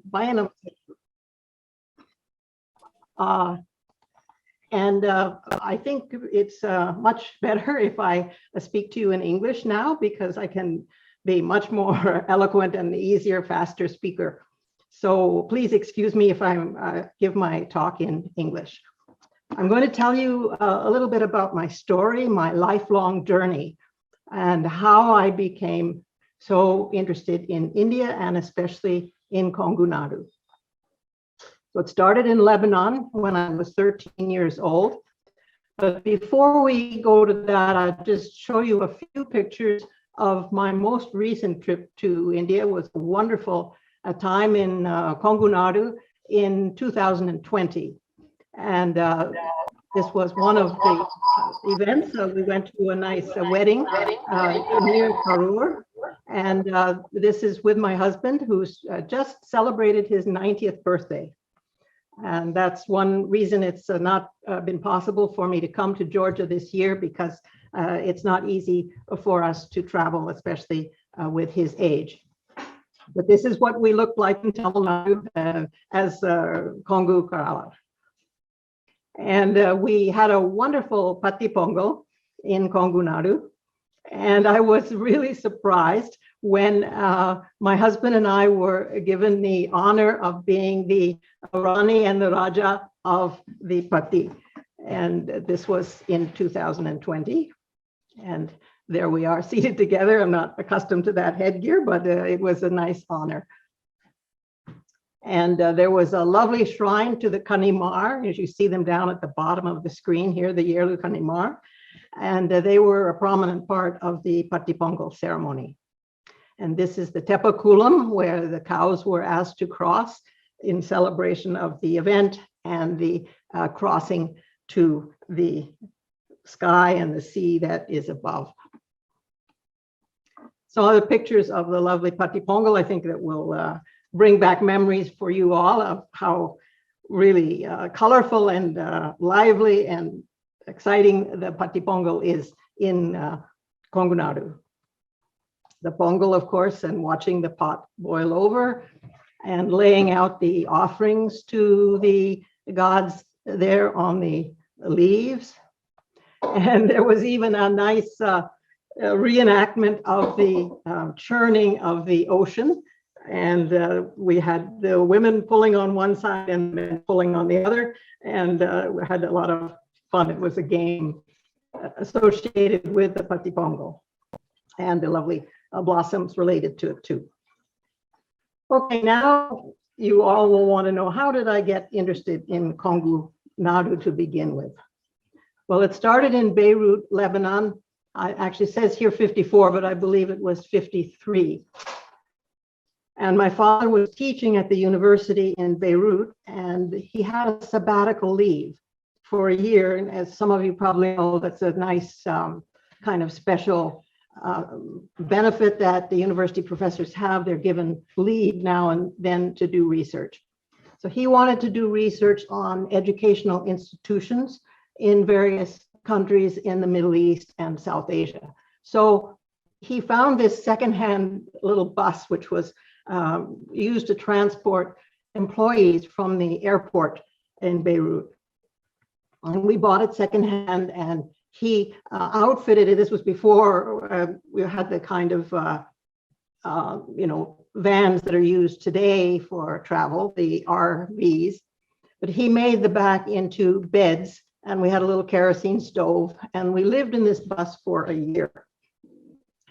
Bayanam. I think it's much better if I speak to you in English now, because I can be much more eloquent and easier, faster speaker. So please excuse me if I give my talk in English. I'm going to tell you a little bit about my story, my lifelong journey, and how I became so interested in India and especially in KonguNadu. So it started in Lebanon when I was 13 years old. But before we go to that, I'll just show you a few pictures of my most recent trip to India. It was a wonderful time in KonguNadu in 2020. And this was one of the events. We went to a nice wedding near Karur. And this is with my husband, who's just celebrated his 90th birthday. And that's one reason it's not been possible for me to come to Georgia this year, because it's not easy for us to travel, especially with his age. But this is what we looked like in Tamil Nadu as Kongu Kerala. And we had a wonderful Patti Pongal in KonguNadu. And I was really surprised when my husband and I were given the honor of being the Rani and the Raja of the Patti. And this was in 2020. And there we are seated together. I'm not accustomed to that headgear, but it was a nice honor. And there was a lovely shrine to the Kanimar, as you see them down at the bottom of the screen here, the Yerlu Kanimar. And they were a prominent part of the Patti Pongal ceremony. And this is the Tepa Kulam, where the cows were asked to cross in celebration of the event and the crossing to the sky and the sea that is above. So other pictures of the lovely Patti Pongal, I think that will bring back memories for you all of how really colorful and lively and exciting the Patti Pongal is in KonguNadu. The Pongal, of course, and watching the pot boil over and laying out the offerings to the gods there on the leaves. And there was even a nice reenactment of the churning of the ocean. And we had the women pulling on one side and men pulling on the other. And we had a lot of fun. It was a game associated with the Patti Pongal and the lovely blossoms related to it too. Okay, now you all will want to know, how did I get interested in KonguNadu to begin with? Well, it started in Beirut, Lebanon. It actually says here 54, but I believe it was 53. And my father was teaching at the university in Beirut, and he had a sabbatical leave for a year. And as some of you probably know, that's a nice kind of special benefit that the university professors have. They're given leave now and then to do research. So he wanted to do research on educational institutions in various countries in the Middle East and South Asia. So he found this secondhand little bus, which was used to transport employees from the airport in Beirut. And we bought it secondhand, and he outfitted it. This was before we had the kind of vans that are used today for travel, the RVs. But he made the back into beds, and we had a little kerosene stove, and we lived in this bus for a year.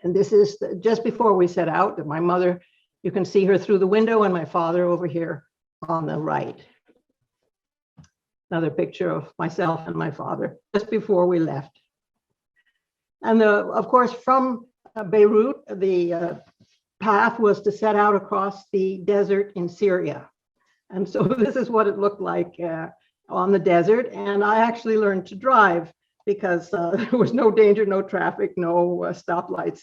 And this is just before we set out. My mother, you can see her through the window, and my father over here on the right. Another picture of myself and my father just before we left. And of course, from Beirut, the path was to set out across the desert in Syria. And so this is what it looked like on the desert. And I actually learned to drive because there was no danger, no traffic, no stoplights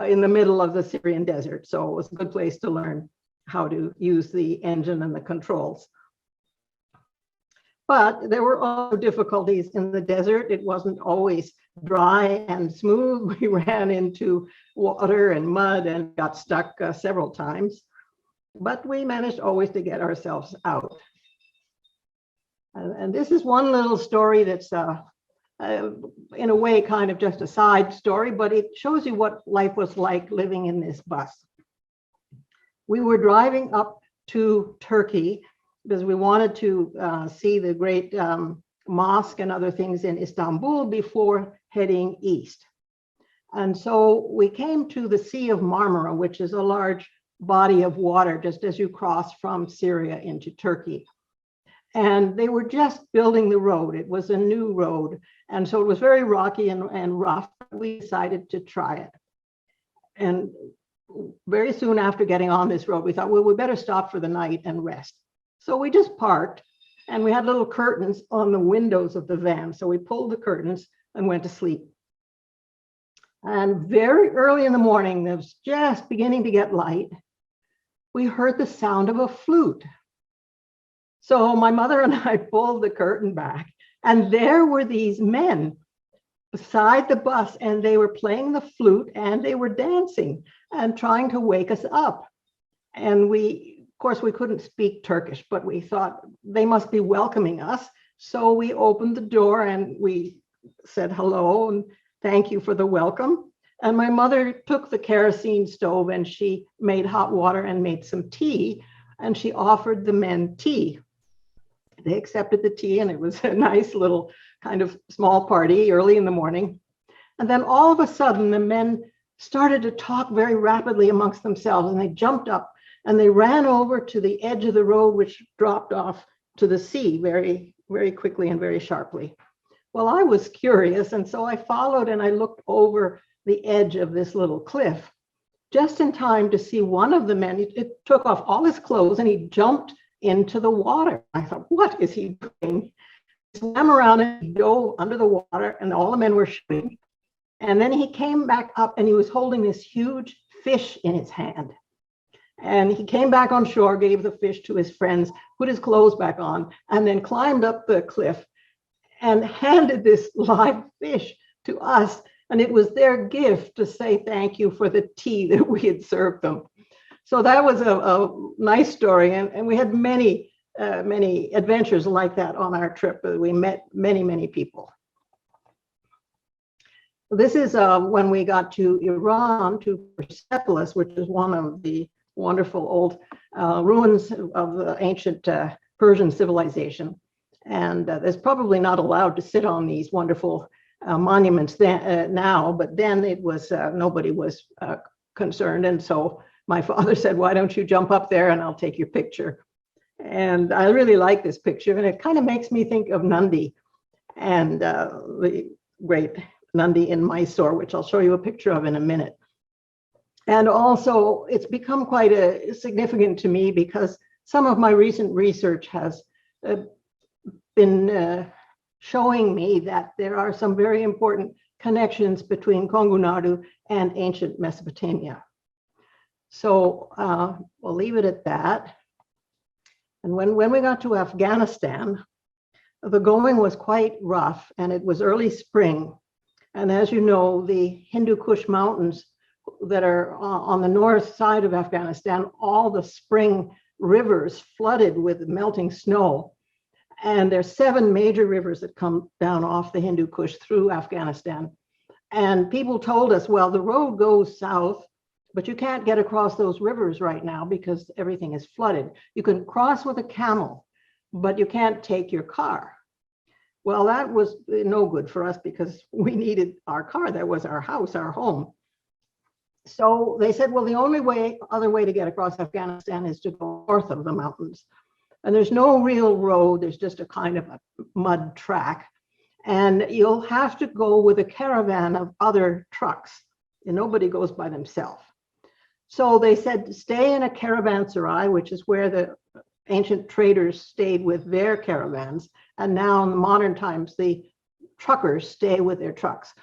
in the middle of the Syrian desert. So it was a good place to learn how to use the engine and the controls. But there were also difficulties in the desert. It wasn't always dry and smooth. We ran into water and mud and got stuck several times. but we managed always to get ourselves out. And this is one little story that's in a way kind of just a side story, but it shows you what life was like living in this bus. We were driving up to Turkey because we wanted to see the great mosque and other things in Istanbul before heading east. And so we came to the Sea of Marmara, which is a large body of water just as you cross from Syria into Turkey. And they were just building the road. It was a new road. And so it was very rocky and rough. We decided to try it. And very soon after getting on this road, we thought, well, we better stop for the night and rest. So we just parked, and we had little curtains on the windows of the van. So we pulled the curtains and went to sleep. And very early in the morning, it was just beginning to get light, we heard the sound of a flute. So my mother and I pulled the curtain back, and there were these men beside the bus, and they were playing the flute and they were dancing and trying to wake us up. And of course, we couldn't speak Turkish, but we thought they must be welcoming us. So we opened the door and we said hello and thank you for the welcome. And my mother took the kerosene stove and she made hot water and made some tea, and she offered the men tea. They accepted the tea, and it was a nice little kind of small party early in the morning. And then all of a sudden, the men started to talk very rapidly amongst themselves, and they jumped up and they ran over to the edge of the road, which dropped off to the sea very, very quickly and very sharply. Well, I was curious, and so I followed and I looked over the edge of this little cliff just in time to see one of the men. It took off all his clothes and he jumped into the water. I thought, what is he doing? He swam around and he dove under the water, and all the men were shooting. And then he came back up and he was holding this huge fish in his hand. And he came back on shore, gave the fish to his friends, put his clothes back on, and then climbed up the cliff and handed this live fish to us. And it was their gift to say thank you for the tea that we had served them. So that was a nice story. And we had many adventures like that on our trip. We met many, many people. This is when we got to Iran, to Persepolis, which is one of the wonderful old ruins of the ancient Persian civilization. And it's probably not allowed to sit on these wonderful monuments now, but then it was, nobody was concerned. And so my father said, why don't you jump up there and I'll take your picture. And I really like this picture, and it kind of makes me think of Nandi and the great Nandi in Mysore, which I'll show you a picture of in a minute. And also it's become quite significant to me because some of my recent research has been showing me that there are some very important connections between KonguNadu and ancient Mesopotamia. So we'll leave it at that. And when we got to Afghanistan, the going was quite rough, and it was early spring. And as you know, the Hindu Kush Mountains that are on the north side of Afghanistan, all the spring rivers flooded with melting snow. And there's 7 major rivers that come down off the Hindu Kush through Afghanistan. And people told us, well, the road goes south, but you can't get across those rivers right now because everything is flooded. You can cross with a camel, but you can't take your car. Well, that was no good for us because we needed our car. That was our house, our home. So they said, well, the only other way to get across Afghanistan is to go north of the mountains. And there's no real road. There's just a kind of a mud track. And you'll have to go with a caravan of other trucks. And nobody goes by themselves. So they said, stay in a caravanserai, which is where the ancient traders stayed with their caravans. And now in the modern times, the truckers stay with their trucks.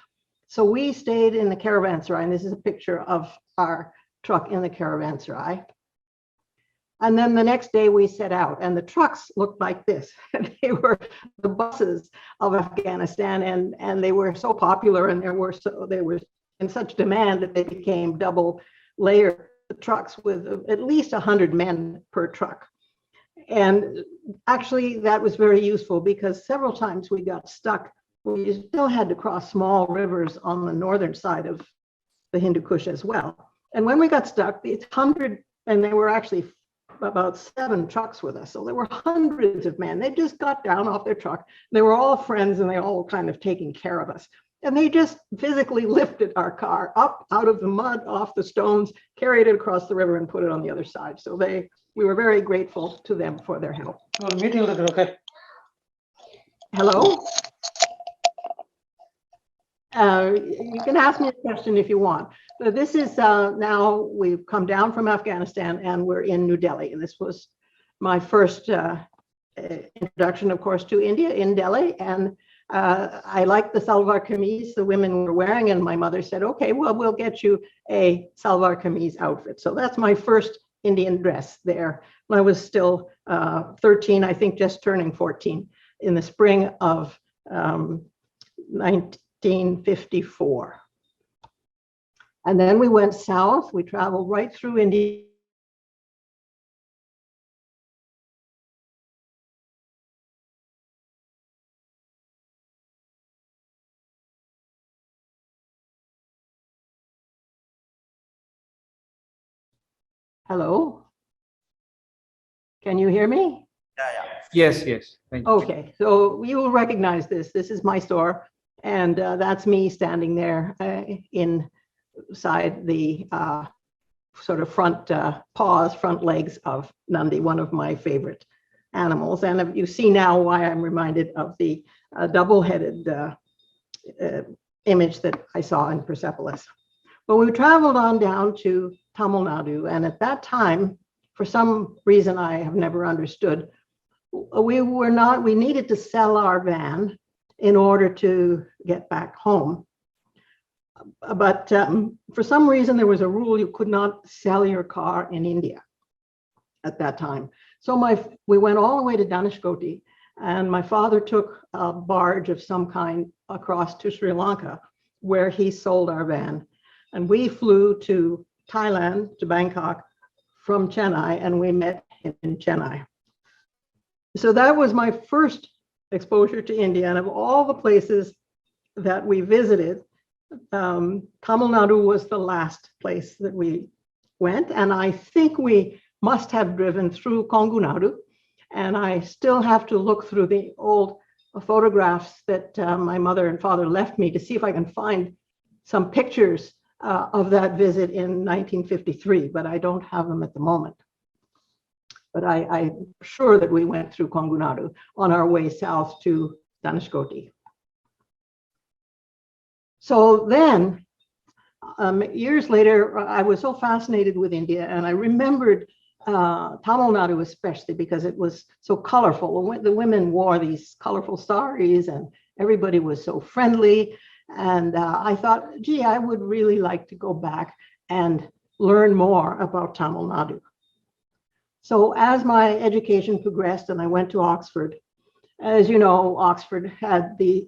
So we stayed in the caravanserai, and this is a picture of our truck in the caravanserai. And then the next day we set out, and the trucks looked like this. They were the buses of Afghanistan, and they were so popular, and they were in such demand that they became double layer trucks with at least 100 men per truck. And actually, that was very useful because several times we got stuck. We still had to cross small rivers on the northern side of the Hindu Kush as well. And when we got stuck, it's 100, and they were actually about 7 trucks with us. So there were hundreds of men. They just got down off their truck. They were all friends and they all kind of taking care of us. And they just physically lifted our car up out of the mud, off the stones, carried it across the river and put it on the other side. So we were very grateful to them for their help. Okay. Hello? You can ask me a question if you want. So this is now we've come down from Afghanistan and we're in New Delhi. And this was my first introduction, of course, to India in Delhi. And I liked the salwar kameez the women were wearing. And my mother said, okay, well, we'll get you a salwar kameez outfit. So that's my first Indian dress there. When I was still 13, I think just turning 14 in the spring of 1954. And then we went south. We traveled right through India. Hello? Can you hear me? Yes, yes. Thank you. Okay, so you will recognize this. This is my store. And that's me standing there inside the sort of front front legs of Nandi, one of my favorite animals. And you see now why I'm reminded of the double-headed image that I saw in Persepolis. But we traveled on down to Tamil Nadu. And at that time, for some reason I have never understood, we needed to sell our van in order to get back home. But for some reason, there was a rule you could not sell your car in India at that time. So we went all the way to Dhanishkoti, and my father took a barge of some kind across to Sri Lanka, where he sold our van. And we flew to Thailand, to Bangkok, from Chennai, and we met in Chennai. So that was my first exposure to India. And of all the places that we visited, Tamil Nadu was the last place that we went. And I think we must have driven through KonguNadu. And I still have to look through the old photographs that my mother and father left me to see if I can find some pictures of that visit in 1953, but I don't have them at the moment. But I'm sure that we went through KonguNadu on our way south to Dhanishkoti. So then, years later, I was so fascinated with India, and I remembered Tamil Nadu especially because it was so colorful. The women wore these colorful saris, and everybody was so friendly. And I thought, gee, I would really like to go back and learn more about Tamil Nadu. So as my education progressed and I went to Oxford, as you know, Oxford had the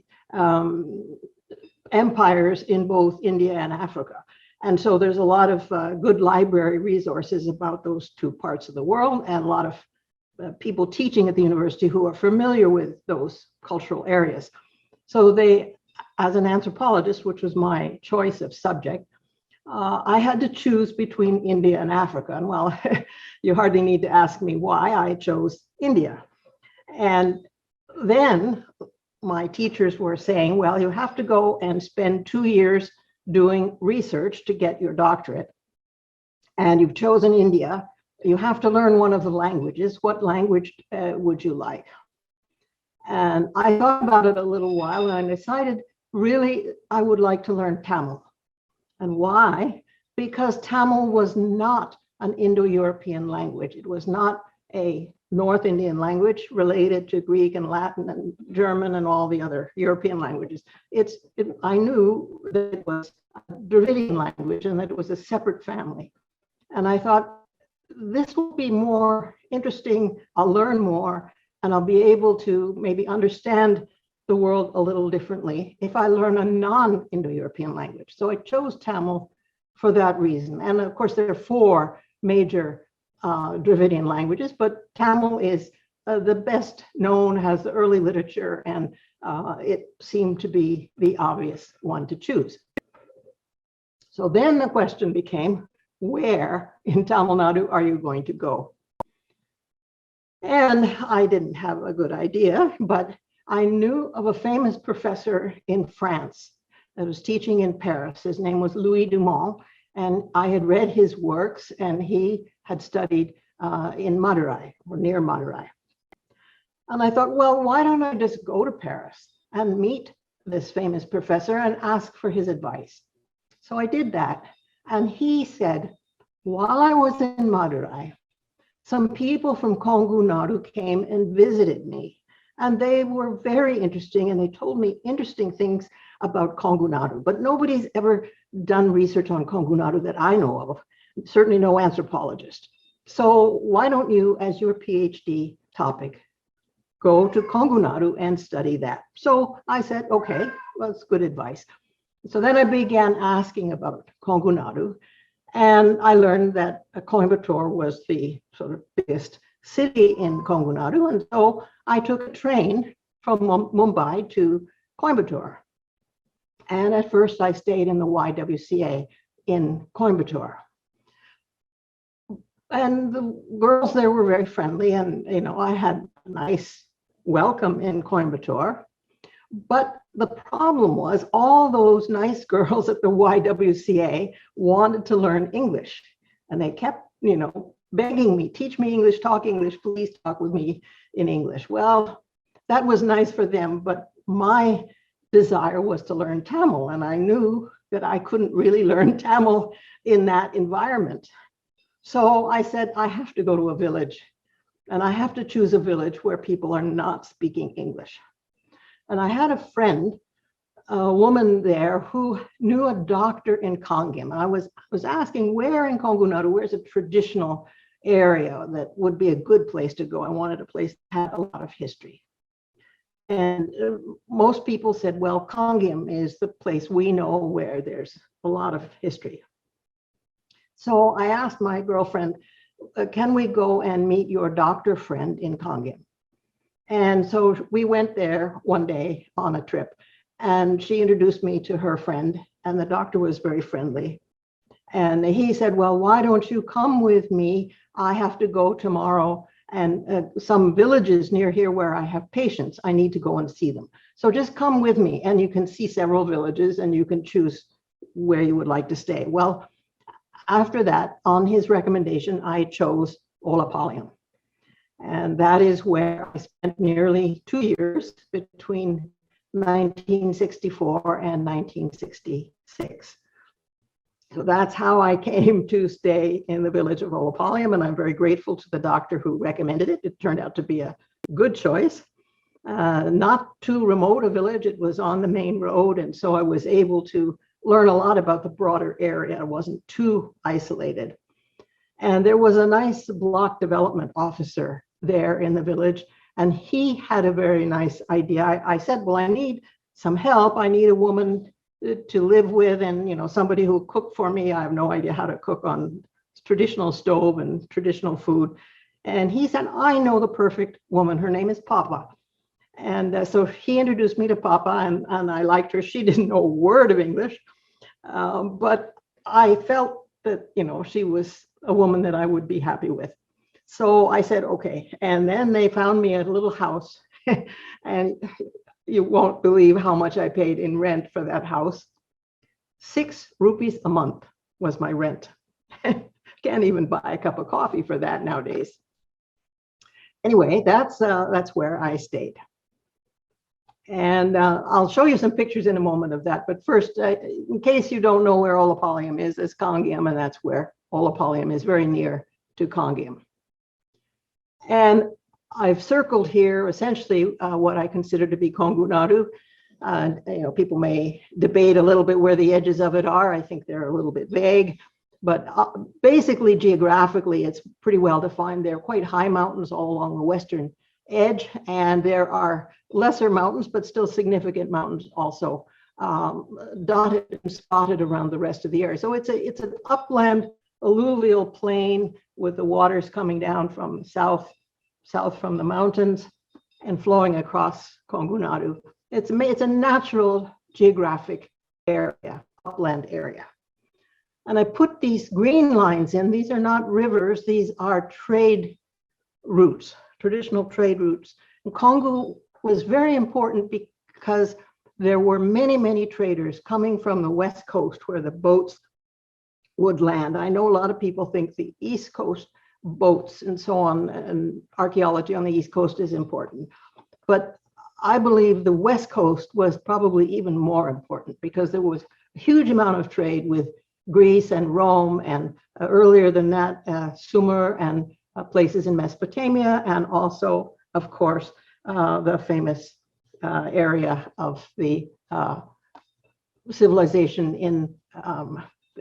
empires in both India and Africa. And so there's a lot of good library resources about those two parts of the world, and a lot of people teaching at the university who are familiar with those cultural areas. So they, as an anthropologist, which was my choice of subject, I had to choose between India and Africa. And well, you hardly need to ask me why I chose India. And then my teachers were saying, well, you have to go and spend 2 years doing research to get your doctorate. And you've chosen India. You have to learn one of the languages. What language would you like? And I thought about it a little while, and I decided, really, I would like to learn Tamil. And why? Because Tamil was not an Indo-European language. It was not a North Indian language related to Greek and Latin and German and all the other European languages. I knew that it was a Dravidian language and that it was a separate family. And I thought, this will be more interesting. I'll learn more, and I'll be able to maybe understand the world a little differently if I learn a non-Indo-European language. So I chose Tamil for that reason. And of course, there are four major Dravidian languages, but Tamil is the best known, has the early literature, and it seemed to be the obvious one to choose. So then the question became, where in Tamil Nadu are you going to go? And I didn't have a good idea, but I knew of a famous professor in France that was teaching in Paris. His name was Louis Dumont, and I had read his works, and he had studied in Madurai, or near Madurai. And I thought, well, why don't I just go to Paris and meet this famous professor and ask for his advice? So I did that. And he said, while I was in Madurai, some people from KonguNadu came and visited me. And they were very interesting, and they told me interesting things about KonguNadu. But nobody's ever done research on KonguNadu that I know of, certainly no anthropologist. So why don't you, as your PhD topic, go to KonguNadu and study that? So I said, okay, well, that's good advice. So then I began asking about KonguNadu, and I learned that Coimbatore was the sort of biggest city in KonguNadu. And so I took a train from Mumbai to Coimbatore. And at first I stayed in the YWCA in Coimbatore. And the girls there were very friendly, and I had a nice welcome in Coimbatore. But the problem was all those nice girls at the YWCA wanted to learn English. And they kept, begging me, teach me English, talk English, please talk with me in English. Well, that was nice for them, but my desire was to learn Tamil. And I knew that I couldn't really learn Tamil in that environment. So I said, I have to go to a village, and I have to choose a village where people are not speaking English. And I had a friend, a woman there, who knew a doctor in Kangim. And I was asking, where in KonguNadu, where's a traditional area that would be a good place to go? I wanted a place that had a lot of history. And most people said, well, Kangim is the place we know where there's a lot of history. So I asked my girlfriend, can we go and meet your doctor friend in Kangim? And so we went there one day on a trip, and she introduced me to her friend, and the doctor was very friendly. And he said, well, why don't you come with me? I have to go tomorrow, and some villages near here where I have patients, I need to go and see them. So just come with me, and you can see several villages, and you can choose where you would like to stay. Well, after that, on his recommendation, I chose Olapalayam. And that is where I spent nearly 2 years between 1964 and 1966. So that's how I came to stay in the village of Olapalayam, and I'm very grateful to the doctor who recommended it. It turned out to be a good choice. Not too remote a village, it was on the main road, and so I was able to learn a lot about the broader area. I wasn't too isolated. And there was a nice block development officer there in the village, and he had a very nice idea. I said, well, I need some help. I need a woman to live with, and somebody who'll cook for me. I have no idea how to cook on traditional stove and traditional food. And he said, I know the perfect woman. Her name is Papa. And so he introduced me to Papa, and I liked her. She didn't know a word of English, but I felt that she was a woman that I would be happy with. So I said, okay. And then they found me a little house, and you won't believe how much I paid in rent for that house. 6 rupees a month was my rent. Can't even buy a cup of coffee for that nowadays. Anyway, that's where I stayed. And I'll show you some pictures in a moment of that. But first, in case you don't know where Olapalayam is, it's Kangim, and that's where Olapalayam is, very near to Kangim. And I've circled here essentially what I consider to be KonguNadu. People may debate a little bit where the edges of it are. I think they're a little bit vague, but basically geographically, it's pretty well defined. There are quite high mountains all along the western edge, and there are lesser mountains, but still significant mountains also dotted and spotted around the rest of the area. So it's an upland alluvial plain with the waters coming down from south from the mountains and flowing across KonguNadu. It's a natural geographic area, upland area. And I put these green lines in. These are not rivers. These are trade routes, traditional trade routes. And Kongu was very important because there were many, many traders coming from the west coast where the boats would land. I know a lot of people think the East Coast boats and so on, and archaeology on the East Coast is important. But I believe the West Coast was probably even more important because there was a huge amount of trade with Greece and Rome, and earlier than that, Sumer and places in Mesopotamia, and also, of course, the famous area of the civilization in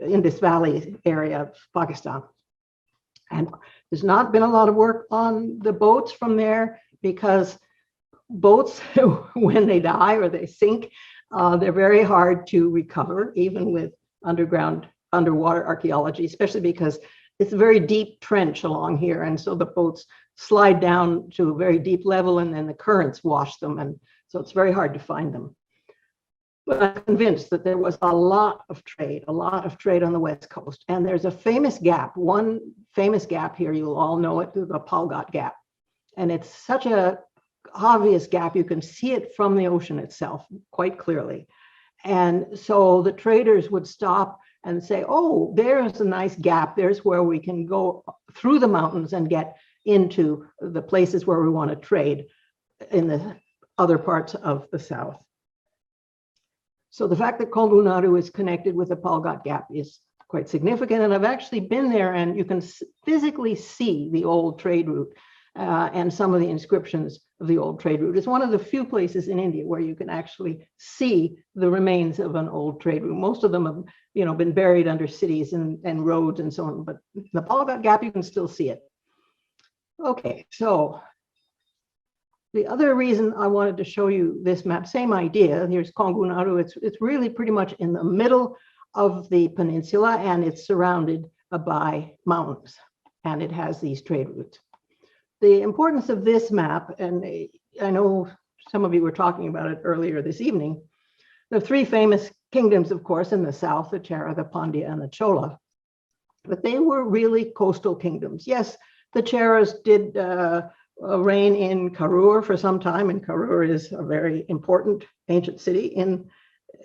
Indus Valley area of Pakistan. And there's not been a lot of work on the boats from there because boats, when they die or they sink, they're very hard to recover, even with underwater archaeology, especially because it's a very deep trench along here. And so the boats slide down to a very deep level and then the currents wash them. And so it's very hard to find them. But I'm convinced that there was a lot of trade on the West Coast. And there's a famous gap, one famous gap here, you'll all know it, the Palgat Gap. And it's such a obvious gap, you can see it from the ocean itself quite clearly. And so the traders would stop and say, oh, there's a nice gap. There's where we can go through the mountains and get into the places where we want to trade in the other parts of the south. So the fact that KonguNadu is connected with the Palgat Gap is quite significant. And I've actually been there, and you can physically see the old trade route and some of the inscriptions of the old trade route. It's one of the few places in India where you can actually see the remains of an old trade route. Most of them have, been buried under cities and roads and so on, but the Palgat Gap, you can still see it. Okay, so the other reason I wanted to show you this map, same idea, here's KonguNadu. It's really pretty much in the middle of the peninsula, and it's surrounded by mountains, and it has these trade routes. The importance of this map, and I know some of you were talking about it earlier this evening, the three famous kingdoms, of course, in the south, the Chera, the Pandya, and the Chola, but they were really coastal kingdoms. Yes, the Cheras did reign in Karur for some time, and Karur is a very important ancient city in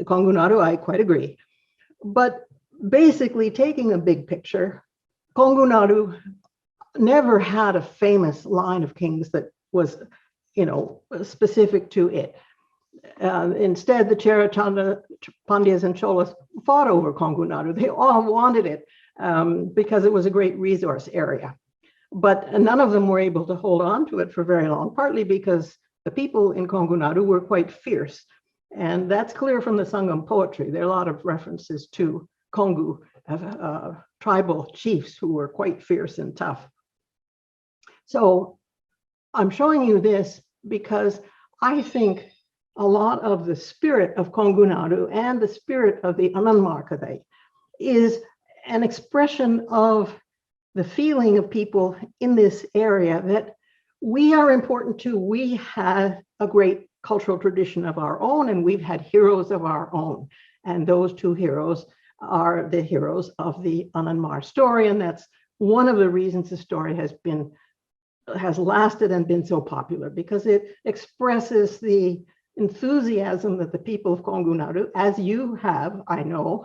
KonguNadu, I quite agree. But basically, taking a big picture, KonguNadu never had a famous line of kings that was, specific to it. Instead, the Chera, Pandyas, and Cholas fought over KonguNadu. They all wanted it because it was a great resource area. But none of them were able to hold on to it for very long, partly because the people in KonguNadu were quite fierce. And that's clear from the Sangam poetry. There are a lot of references to Kongu, tribal chiefs who were quite fierce and tough. So I'm showing you this because I think a lot of the spirit of KonguNadu and the spirit of the Anandmarkadai is an expression of the feeling of people in this area that we are important too. We had a great cultural tradition of our own, and we've had heroes of our own. And those two heroes are the heroes of the Anandmar story. And that's one of the reasons the story has lasted and been so popular, because it expresses the enthusiasm that the people of KonguNadu, as you have, I know,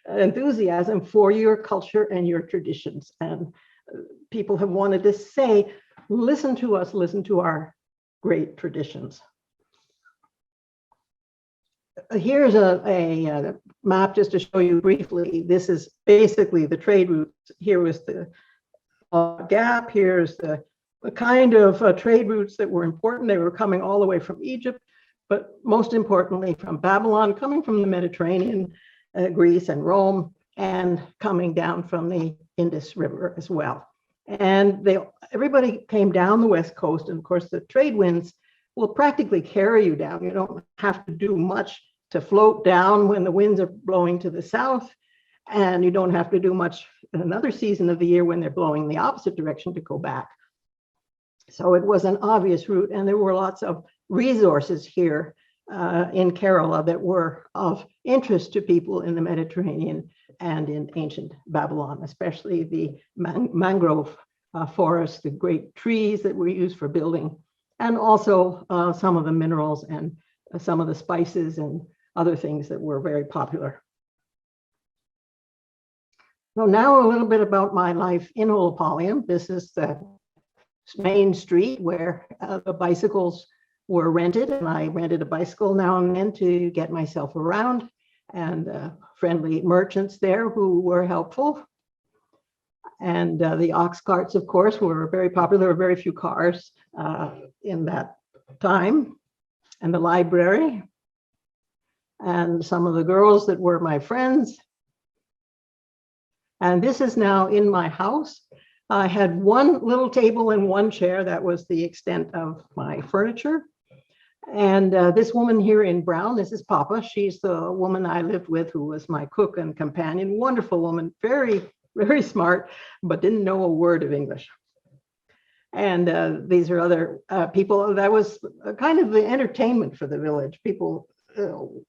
enthusiasm for your culture and your traditions. And people have wanted to say, listen to us, listen to our great traditions. Here's a map just to show you briefly. This is basically the trade routes. Here was the gap. Here's the kind of trade routes that were important. They were coming all the way from Egypt, but most importantly from Babylon, coming from the Mediterranean, Greece and Rome, and coming down from the Indus River as well. And everybody came down the west coast, and of course the trade winds will practically carry you down. You don't have to do much to float down when the winds are blowing to the south, and you don't have to do much in another season of the year when they're blowing the opposite direction to go back. So it was an obvious route, and there were lots of resources here in Kerala that were of interest to people in the Mediterranean and in ancient Babylon, especially the mangrove forests, the great trees that were used for building, and also some of the minerals and some of the spices and other things that were very popular. So now a little bit about my life in Olapalayam. This is the main street where the bicycles were rented, and I rented a bicycle now and then to get myself around, and friendly merchants there who were helpful. And the ox carts, of course, were very popular. There were very few cars in that time. And the library, and some of the girls that were my friends. And this is now in my house. I had one little table and one chair. That was the extent of my furniture. And this woman here in brown, this is Papa. She's the woman I lived with who was my cook and companion. Wonderful woman, very, very smart, but didn't know a word of English. And these are other people. That was kind of the entertainment for the village. People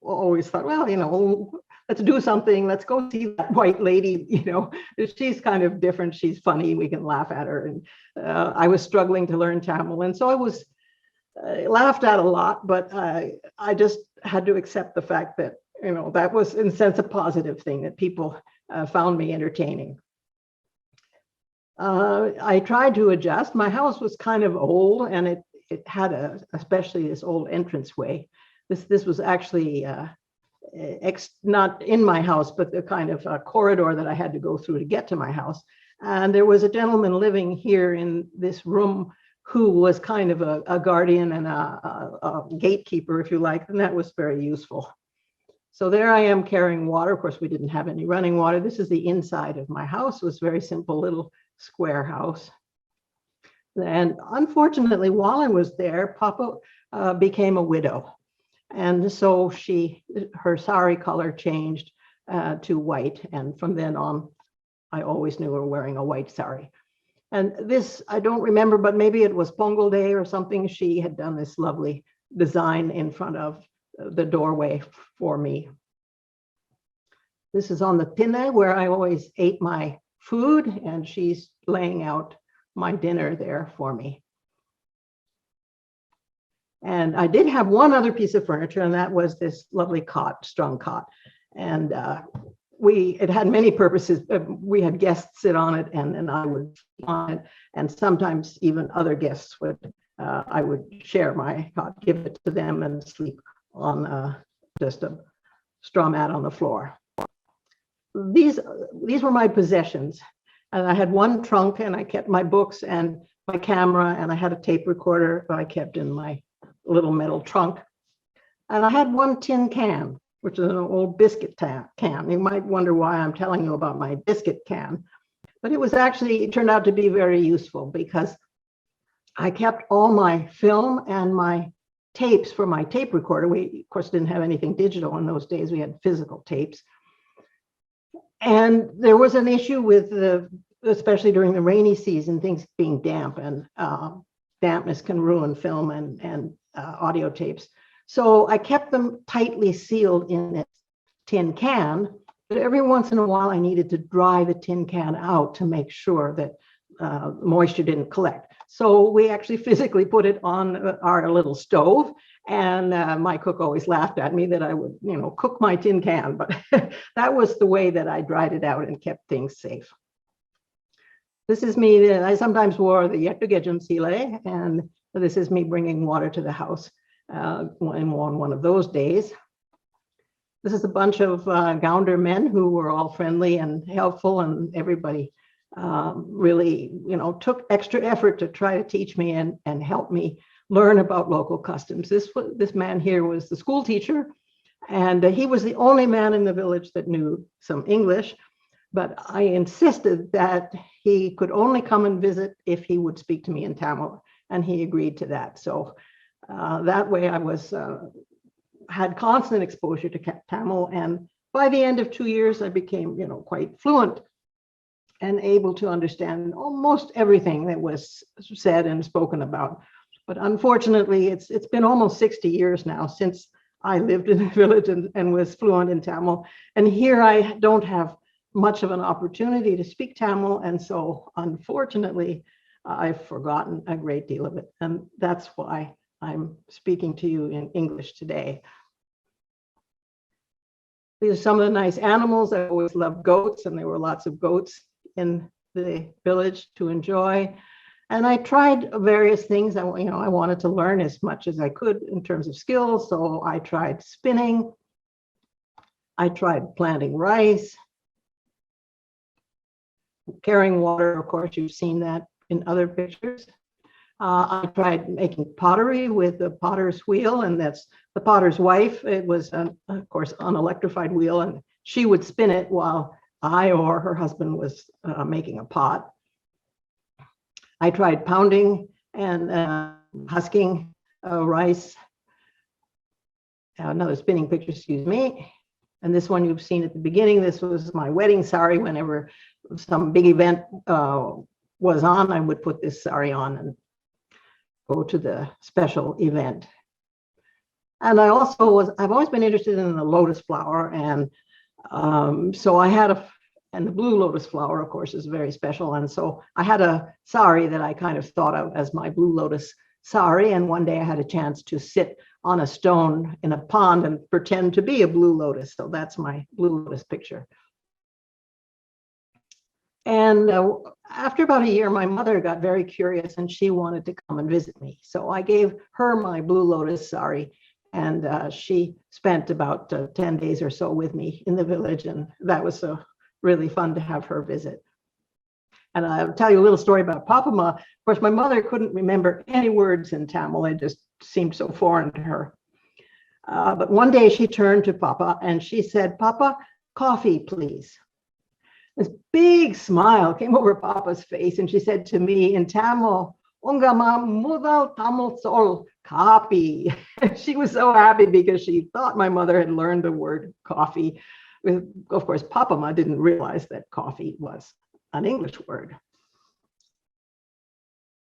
always thought, well, you know, let's do something. Let's go see that white lady. You know, she's kind of different. She's funny. We can laugh at her. And I was struggling to learn Tamil, and so I was laughed at a lot. But I just had to accept the fact that, you know, that was in a sense a positive thing, that people found me entertaining. I tried to adjust. My house was kind of old, and it had especially this old entranceway. This was actually not in my house, but the kind of corridor that I had to go through to get to my house. And there was a gentleman living here in this room who was kind of a guardian and a gatekeeper, if you like, and that was very useful. So there I am carrying water. Of course, we didn't have any running water. This is the inside of my house. It was very simple little square house. And unfortunately, while I was there, Papa became a widow. And so her sari color changed to white. And from then on, I always knew her wearing a white sari. And this, I don't remember, but maybe it was Pongal Day or something. She had done this lovely design in front of the doorway for me. This is on the tinne where I always ate my food, and she's laying out my dinner there for me. And I did have one other piece of furniture, and that was this lovely cot, strong cot. And it had many purposes. We had guests sit on it, and then I would sit on it, and sometimes even other guests would. I would share my cot, give it to them, and sleep on just a straw mat on the floor. These were my possessions, and I had one trunk, and I kept my books and my camera, and I had a tape recorder that I kept in my little metal trunk, and I had one tin can, which is an old biscuit can. You might wonder why I'm telling you about my biscuit can, but it turned out to be very useful because I kept all my film and my tapes for my tape recorder. We, of course, didn't have anything digital in those days. We had physical tapes. And there was an issue with especially during the rainy season, things being damp, and dampness can ruin film and audio tapes. So I kept them tightly sealed in this tin can, but every once in a while I needed to dry the tin can out to make sure that moisture didn't collect. So we actually physically put it on our little stove, and my cook always laughed at me that I would, you know, cook my tin can, but that was the way that I dried it out and kept things safe. This is me. I sometimes wore the Yettugejam Sile, and this is me bringing water to the house on one of those days. This is a bunch of Gounder men who were all friendly and helpful, and everybody really, you know, took extra effort to try to teach me and help me learn about local customs. This man here was the school teacher, and he was the only man in the village that knew some English, but I insisted that he could only come and visit if he would speak to me in Tamil, and he agreed to that. So that way I was had constant exposure to Tamil, and by the end of 2 years, I became, quite fluent and able to understand almost everything that was said and spoken about. But unfortunately, it's been almost 60 years now since I lived in a village and was fluent in Tamil. And here I don't have much of an opportunity to speak Tamil. And so unfortunately, I've forgotten a great deal of it. And that's why I'm speaking to you in English today. These are some of the nice animals. I always loved goats, and there were lots of goats in the village to enjoy. And I tried various things. I wanted to learn as much as I could in terms of skills. So I tried spinning. I tried planting rice, carrying water. Of course, you've seen that in other pictures. I tried making pottery with the potter's wheel, and that's the potter's wife. It was, of course, an electrified wheel, and she would spin it while I or her husband was making a pot. I tried pounding and husking rice. Another spinning picture, excuse me. And this one you've seen at the beginning. This was my wedding sari. Whenever some big event was on, I would put this sari on and go to the special event. And I've always been interested in the lotus flower. And so I had and the blue lotus flower, of course, is very special. And so I had a sari that I kind of thought of as my blue lotus sari. And one day I had a chance to sit on a stone in a pond and pretend to be a blue lotus. So that's my blue lotus picture. And after about a year, my mother got very curious and she wanted to come and visit me. So I gave her my blue lotus sari, and she spent about 10 days or so with me in the village. And that was really fun to have her visit. And I'll tell you a little story about Papama. Of course, my mother couldn't remember any words in Tamil. It just seemed so foreign to her. But one day she turned to Papa and she said, "Papa, coffee, please." This big smile came over Papa's face, and she said to me in Tamil, "Ungama mudal Tamil sol kapi." She was so happy because she thought my mother had learned the word coffee. Of course, Papama didn't realize that coffee was an English word.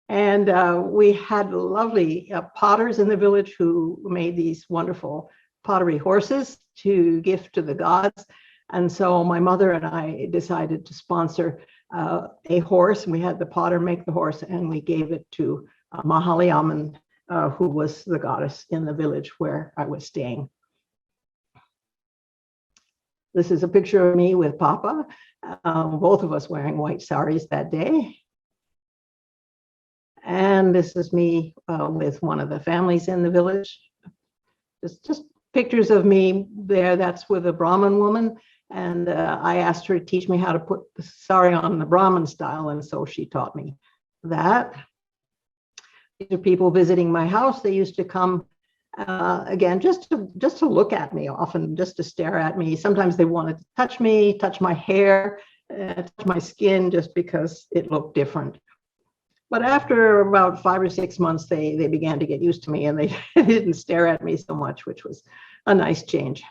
And we had lovely potters in the village who made these wonderful pottery horses to gift to the gods. And so my mother and I decided to sponsor a horse. We had the potter make the horse, and we gave it to Mahaliamman, who was the goddess in the village where I was staying. This is a picture of me with Papa, both of us wearing white saris that day. And this is me with one of the families in the village. Just pictures of me there. That's with a Brahmin woman. And I asked her to teach me how to put the sari on the Brahmin style. And so she taught me that. These are people visiting my house. They used to come again, just to look at me, often just to stare at me. Sometimes they wanted to touch me, touch my hair, touch my skin, just because it looked different. But after about 5 or 6 months, they began to get used to me, and they didn't stare at me so much, which was a nice change.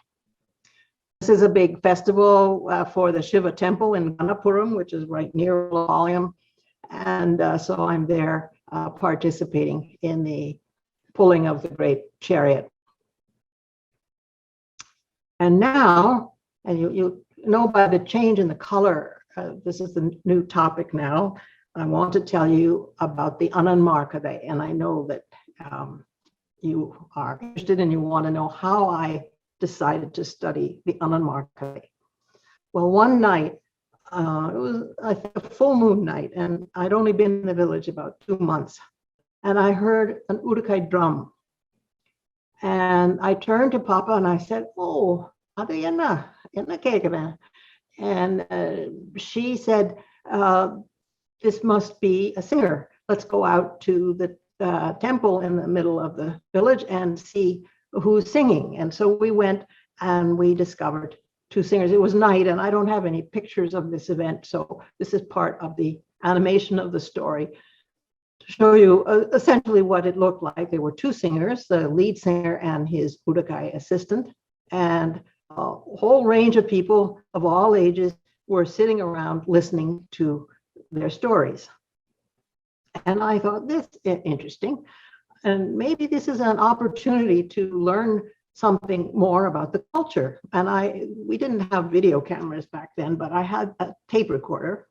This is a big festival for the Shiva temple in Ganapuram, which is right near Palyam. And so I'm there participating in the pulling of the great chariot. And now, and you know by the change in the color, this is the new topic now. I want to tell you about the Ananmarkade, and I know that you are interested and you want to know how I decided to study the Ananmarkade. Well, one night, it was I think a full moon night, and I'd only been in the village about 2 months, and I heard an Urukai drum. And I turned to Papa and I said, "Oh, Adayana, and she said, "This must be a singer. Let's go out to the temple in the middle of the village and see who's singing." And so we went and we discovered 2 singers. It was night, and I don't have any pictures of this event, so this is part of the animation of the story. to show you essentially what it looked like. There were two singers, the lead singer and his Budokai assistant, and a whole range of people of all ages were sitting around listening to their stories. And I thought, this is interesting. And maybe this is an opportunity to learn something more about the culture. And we didn't have video cameras back then, but I had a tape recorder.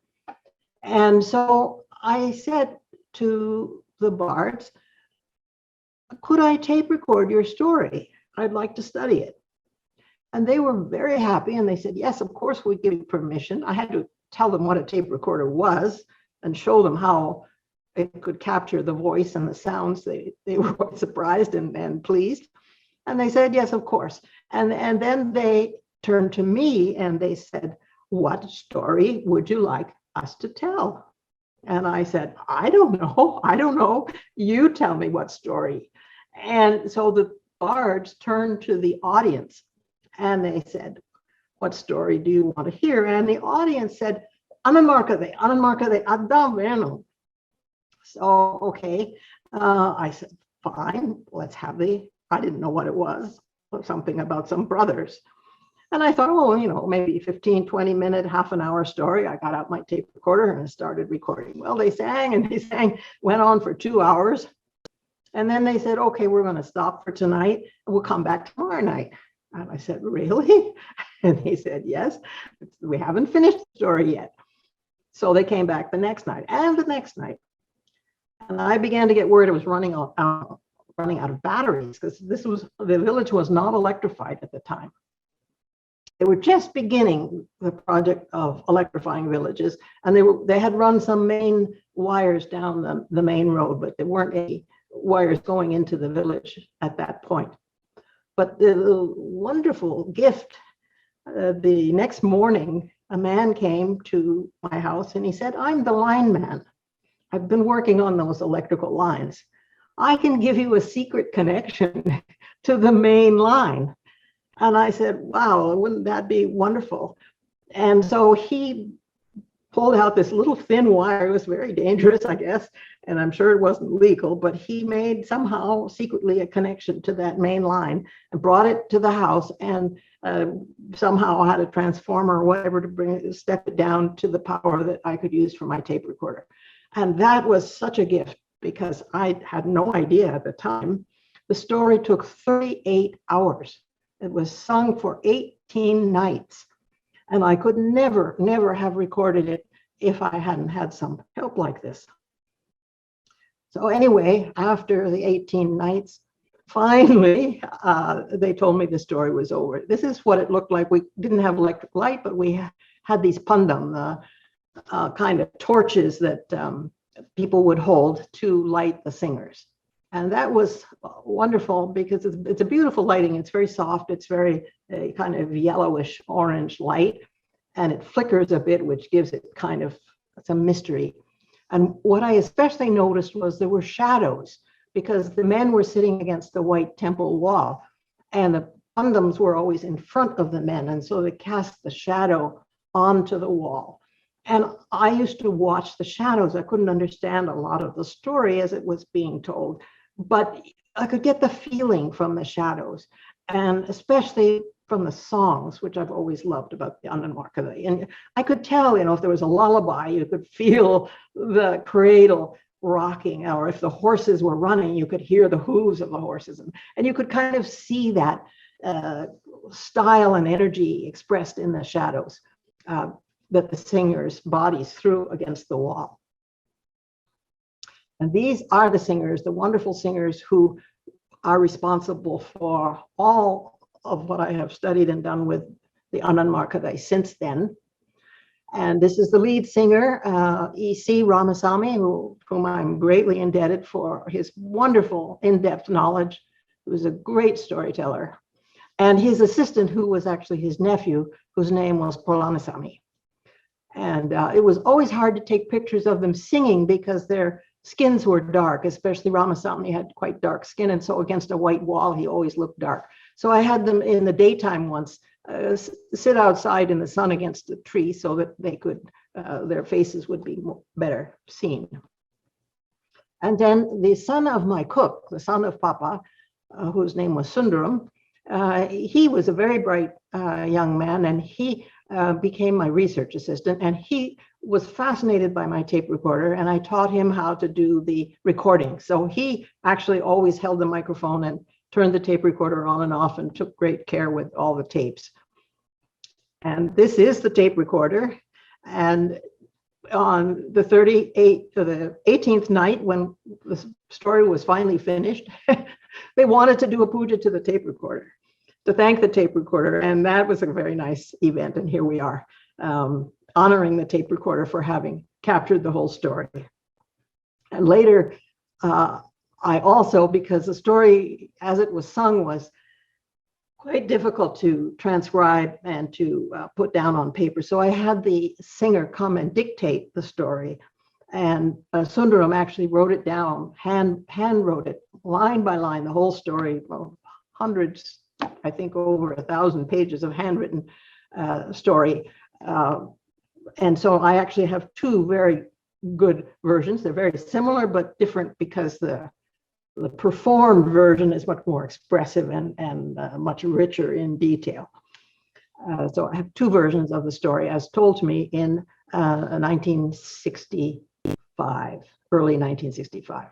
And so I said to the bards, could I tape record your story? I'd like to study it. And they were very happy. And they said, yes, of course, we give you permission. I had to tell them what a tape recorder was and show them how it could capture the voice and the sounds. They were quite surprised and pleased. And they said, yes, of course. And then they turned to me and they said, what story would you like us to tell? And I said, I don't know. You tell me what story. And so the bards turned to the audience and they said, what story do you want to hear? And the audience said, Ananmarkade, Adda Venu. So, okay, I said, fine, let's have I didn't know what it was, something about some brothers. And I thought, oh, maybe 15, 20 minute, half an hour story. I got out my tape recorder and started recording. Well, they sang and they sang, went on for 2 hours. And then they said, okay, we're going to stop for tonight. And we'll come back tomorrow night. And I said, really? And they said, yes, we haven't finished the story yet. So they came back the next night and the next night. And I began to get worried it was running out of batteries because the village was not electrified at the time. They were just beginning the project of electrifying villages, and they had run some main wires down the main road, but there weren't any wires going into the village at that point. But the wonderful gift, the next morning, a man came to my house and he said, I'm the lineman. I've been working on those electrical lines. I can give you a secret connection to the main line. And I said, wow, wouldn't that be wonderful? And so he pulled out this little thin wire. It was very dangerous, I guess, and I'm sure it wasn't legal, but he made somehow secretly a connection to that main line and brought it to the house and somehow had a transformer or whatever to step it down to the power that I could use for my tape recorder. And that was such a gift because I had no idea at the time. The story took 38 hours. It was sung for 18 nights. And I could never have recorded it if I hadn't had some help like this. So anyway, after the 18 nights, finally, they told me the story was over. This is what it looked like. We didn't have electric light, but we had these pandam, kind of torches that people would hold to light the singers. And that was wonderful because it's a beautiful lighting. It's very soft. It's very kind of yellowish orange light, and it flickers a bit, which gives it kind of some mystery. And what I especially noticed was there were shadows because the men were sitting against the white temple wall and the pandams were always in front of the men. And so they cast the shadow onto the wall. And I used to watch the shadows. I couldn't understand a lot of the story as it was being told, but I could get the feeling from the shadows, and especially from the songs, which I've always loved about the Ananmarkade. And I could tell, if there was a lullaby, you could feel the cradle rocking, or if the horses were running, you could hear the hooves of the horses. And you could kind of see that style and energy expressed in the shadows that the singers' bodies threw against the wall. And these are the singers, the wonderful singers who are responsible for all of what I have studied and done with the Ananmarkade since then. And this is the lead singer, E.C. Ramasamy, whom I'm greatly indebted for his wonderful in-depth knowledge. He was a great storyteller. And his assistant, who was actually his nephew, whose name was Polanisamy. And it was always hard to take pictures of them singing because their skins were dark, especially Ramasamy had quite dark skin. And so against a white wall, he always looked dark. So I had them in the daytime once sit outside in the sun against a tree so that they could, their faces would be better seen. And then the son of my cook, the son of Papa, whose name was Sundaram, he was a very bright young man, and he became my research assistant, and he was fascinated by my tape recorder, and I taught him how to do the recording. So he actually always held the microphone and turned the tape recorder on and off and took great care with all the tapes. And this is the tape recorder. And on the 18th night, when the story was finally finished, they wanted to do a puja to the tape recorder, to thank the tape recorder. And that was a very nice event. And here we are, honoring the tape recorder for having captured the whole story. And later, I also, because the story as it was sung was quite difficult to transcribe and to put down on paper. So I had the singer come and dictate the story. And Sundaram actually wrote it down, hand wrote it, line by line, the whole story, well, hundreds, I think over 1,000 pages of handwritten story. And so I actually have two very good versions. They're very similar, but different because the performed version is much more expressive and much richer in detail. So I have two versions of the story as told to me in 1965, early 1965.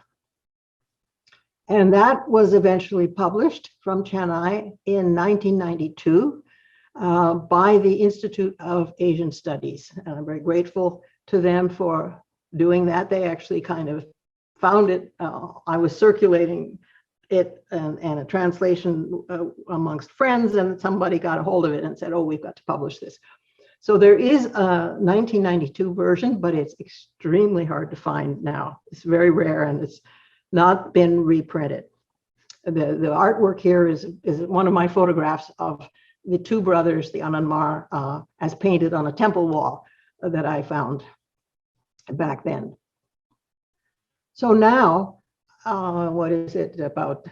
And that was eventually published from Chennai in 1992 by the Institute of Asian Studies. And I'm very grateful to them for doing that. They actually kind of found it. I was circulating it and a translation amongst friends, and somebody got a hold of it and said, oh, we've got to publish this. So there is a 1992 version, but it's extremely hard to find now. It's very rare, and it's not been reprinted. The artwork here is one of my photographs of the two brothers, the Anandmar, as painted on a temple wall that I found back then. So now, what is it, about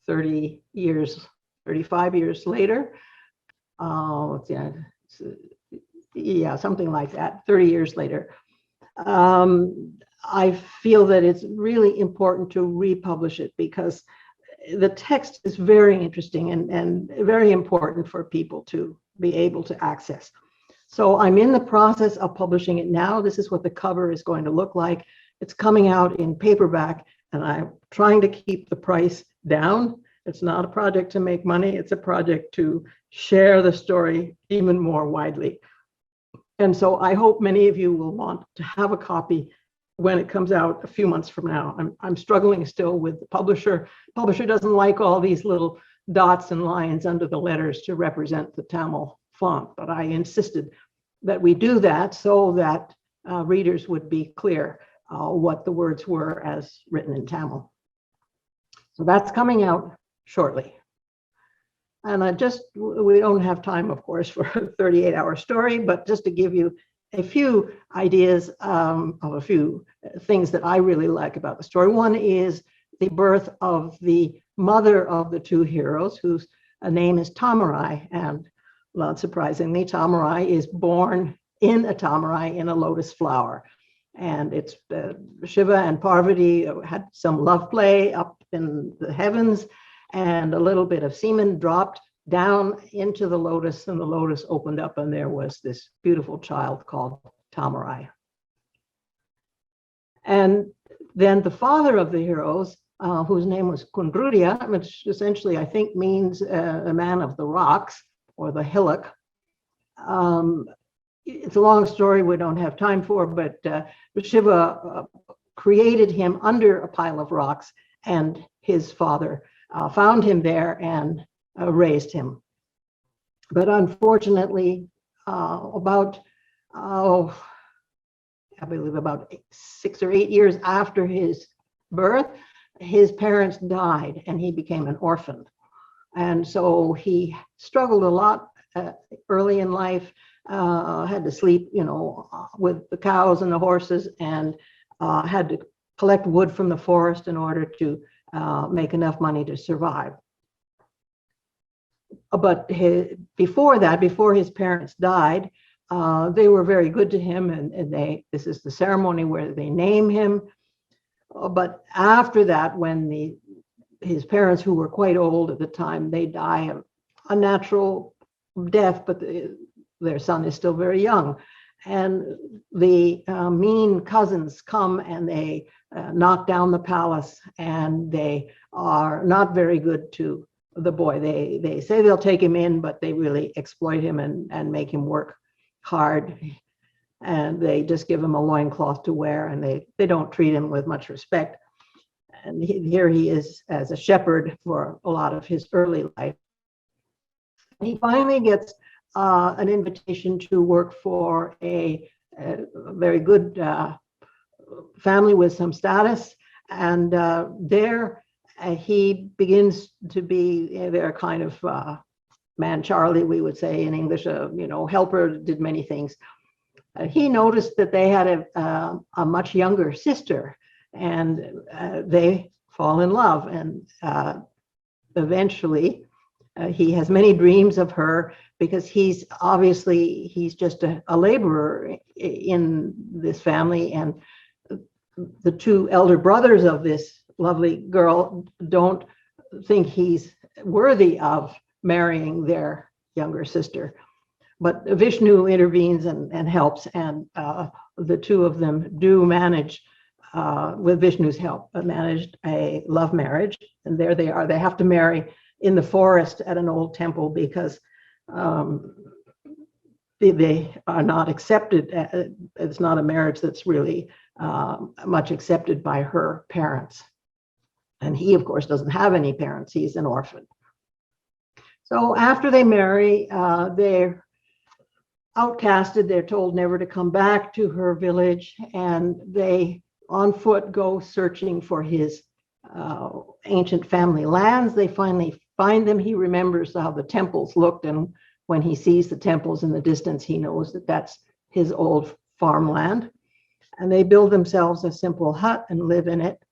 30 years, 35 years later? Yeah, something like that, 30 years later. I feel that it's really important to republish it because the text is very interesting and very important for people to be able to access. So I'm in the process of publishing it now. This is what the cover is going to look like. It's coming out in paperback, and I'm trying to keep the price down. It's not a project to make money. It's a project to share the story even more widely. And so I hope many of you will want to have a copy when it comes out a few months from now. I'm struggling still with the publisher. Publisher doesn't like all these little dots and lines under the letters to represent the Tamil font, but I insisted that we do that so that readers would be clear what the words were as written in Tamil. So that's coming out shortly. And we don't have time, of course, for a 38-hour story, but just to give you a few ideas of a few things that I really like about the story. One is the birth of the mother of the two heroes, whose name is Tamarai. And not surprisingly, Tamarai is born in a tamarai, in a lotus flower. And it's Shiva and Parvati had some love play up in the heavens, and a little bit of semen dropped down into the lotus, and the lotus opened up, and there was this beautiful child called Tamarai. And then the father of the heroes, whose name was Kundrudia, which essentially I think means a man of the rocks or the hillock. It's a long story we don't have time for, but Shiva created him under a pile of rocks, and his father found him there and raised him. But unfortunately, I believe about 6 or 8 years after his birth, his parents died and he became an orphan. And so he struggled a lot early in life, had to sleep, with the cows and the horses, and had to collect wood from the forest in order to make enough money to survive. But before his parents died, they were very good to him, and this is the ceremony where they name him. But after that, when his parents, who were quite old at the time, they die of a natural death, but their son is still very young. And the mean cousins come and they knock down the palace, and they are not very good to the boy. They say they'll take him in, but they really exploit him and make him work hard. And they just give him a loincloth to wear, and they don't treat him with much respect. And here he is as a shepherd for a lot of his early life. He finally gets an invitation to work for a very good family with some status. And there he begins to be their kind of man Charlie, we would say in English, helper, did many things. He noticed that they had a much younger sister, and they fall in love. And eventually he has many dreams of her, because he's just a laborer in this family. And the two elder brothers of this lovely girl don't think he's worthy of marrying their younger sister. But Vishnu intervenes and helps, and the two of them do manage, with Vishnu's help, managed a love marriage. And there they are. They have to marry in the forest at an old temple, because they are not accepted. It's not a marriage that's really much accepted by her parents. And he, of course, doesn't have any parents. He's an orphan. So after they marry, they're outcasted. They're told never to come back to her village, and they on foot go searching for his ancient family lands. They finally find them. He remembers how the temples looked, and when he sees the temples in the distance, he knows that that's his old farmland. And they build themselves a simple hut and live in it.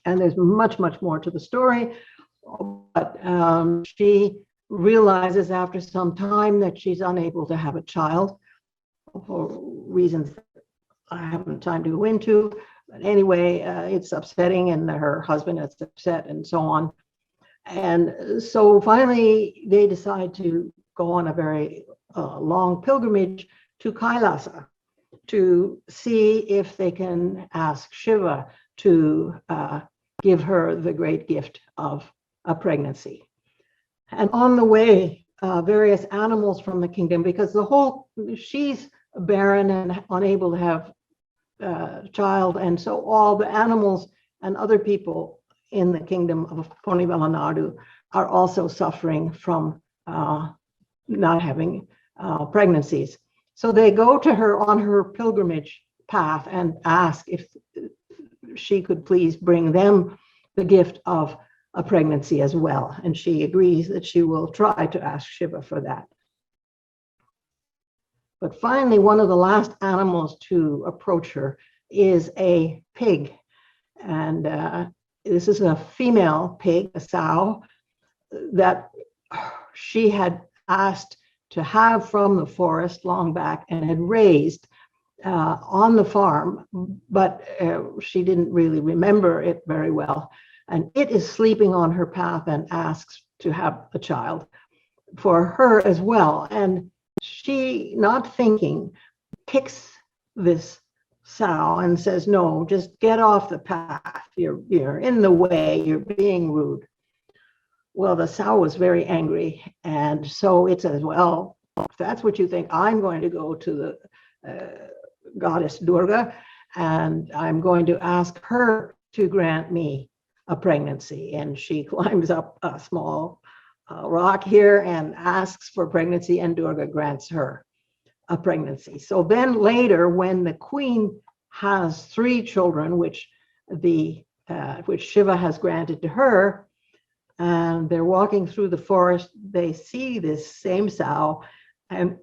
And there's much, much more to the story, but she realizes after some time that she's unable to have a child for reasons I haven't time to go into. But anyway, it's upsetting, and her husband is upset, and so on. And so finally, they decide to go on a very long pilgrimage to Kailasa to see if they can ask Shiva to give her the great gift of a pregnancy. And on the way, various animals from the kingdom, because she's barren and unable to have a child, and so all the animals and other people in the kingdom of KonguNadu are also suffering from not having pregnancies. So they go to her on her pilgrimage path and ask if she could please bring them the gift of a pregnancy as well. And she agrees that she will try to ask Shiva for that. But finally, one of the last animals to approach her is a pig. And this is a female pig, a sow, that she had asked to have from the forest long back and had raised on the farm, but she didn't really remember it very well. And it is sleeping on her path and asks to have a child for her as well. And she, not thinking, kicks this sow and says, "No, just get off the path. You're in the way. You're being rude." Well, the sow was very angry, and so it says, "Well, if that's what you think, I'm going to go to the goddess Durga, and I'm going to ask her to grant me a pregnancy." And she climbs up a small rock here and asks for pregnancy, and Durga grants her a pregnancy. So then later, when the queen has 3 children, which Shiva has granted to her, and they're walking through the forest, they see this same sow, and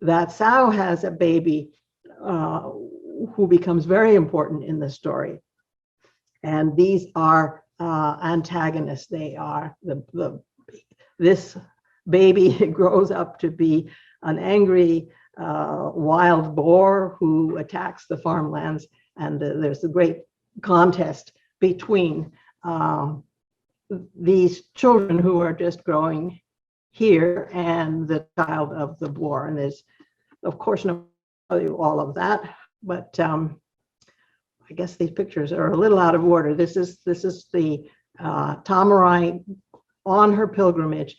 that sow has a baby who becomes very important in the story. And these are antagonists. They are this baby grows up to be an angry wild boar who attacks the farmlands, and there's a great contest between these children who are just growing here and the child of the boar. And there's, of course, no tell you all of that, but I guess these pictures are a little out of order. This is the Tamarai on her pilgrimage,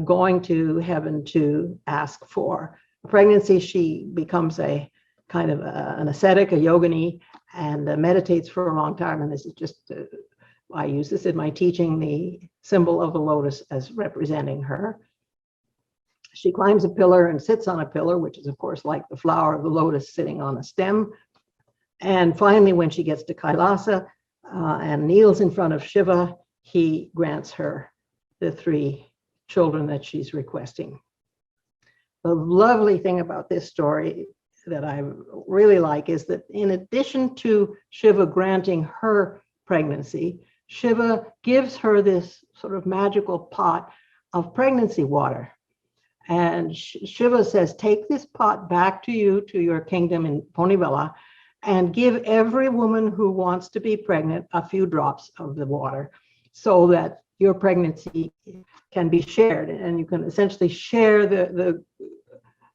going to heaven to ask for pregnancy. She becomes a kind of an ascetic, a yogini, and meditates for a long time. And this is just, I use this in my teaching, the symbol of the lotus as representing her. She climbs a pillar and sits on a pillar, which is, of course, like the flower of the lotus sitting on a stem. And finally, when she gets to Kailasa and kneels in front of Shiva, he grants her the 3 children that she's requesting. The lovely thing about this story that I really like is that in addition to Shiva granting her pregnancy, Shiva gives her this sort of magical pot of pregnancy water. And Shiva says, take this pot back to you, to your kingdom in Ponivela, and give every woman who wants to be pregnant a few drops of the water so that your pregnancy can be shared. And you can essentially share the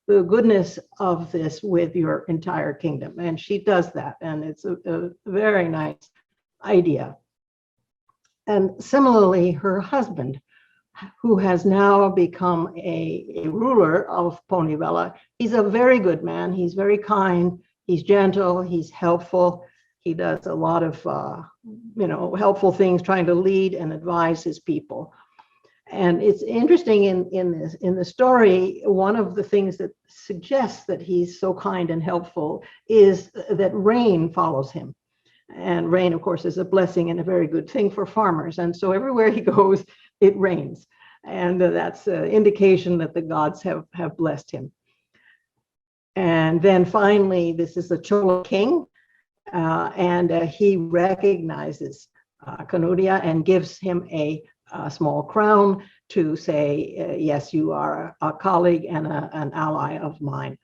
goodness of this with your entire kingdom. And she does that. And it's a very nice idea. And similarly, her husband, who has now become a ruler of Ponivela, he's a very good man. He's very kind. He's gentle. He's helpful. He does a lot of, helpful things, trying to lead and advise his people. And it's interesting in the story, one of the things that suggests that he's so kind and helpful is that rain follows him. And rain, of course, is a blessing and a very good thing for farmers. And so everywhere he goes, it rains. And that's an indication that the gods have blessed him. And then finally, this is the Chola king. And he recognizes Kanudia and gives him a small crown to say, yes, you are a colleague and an ally of mine.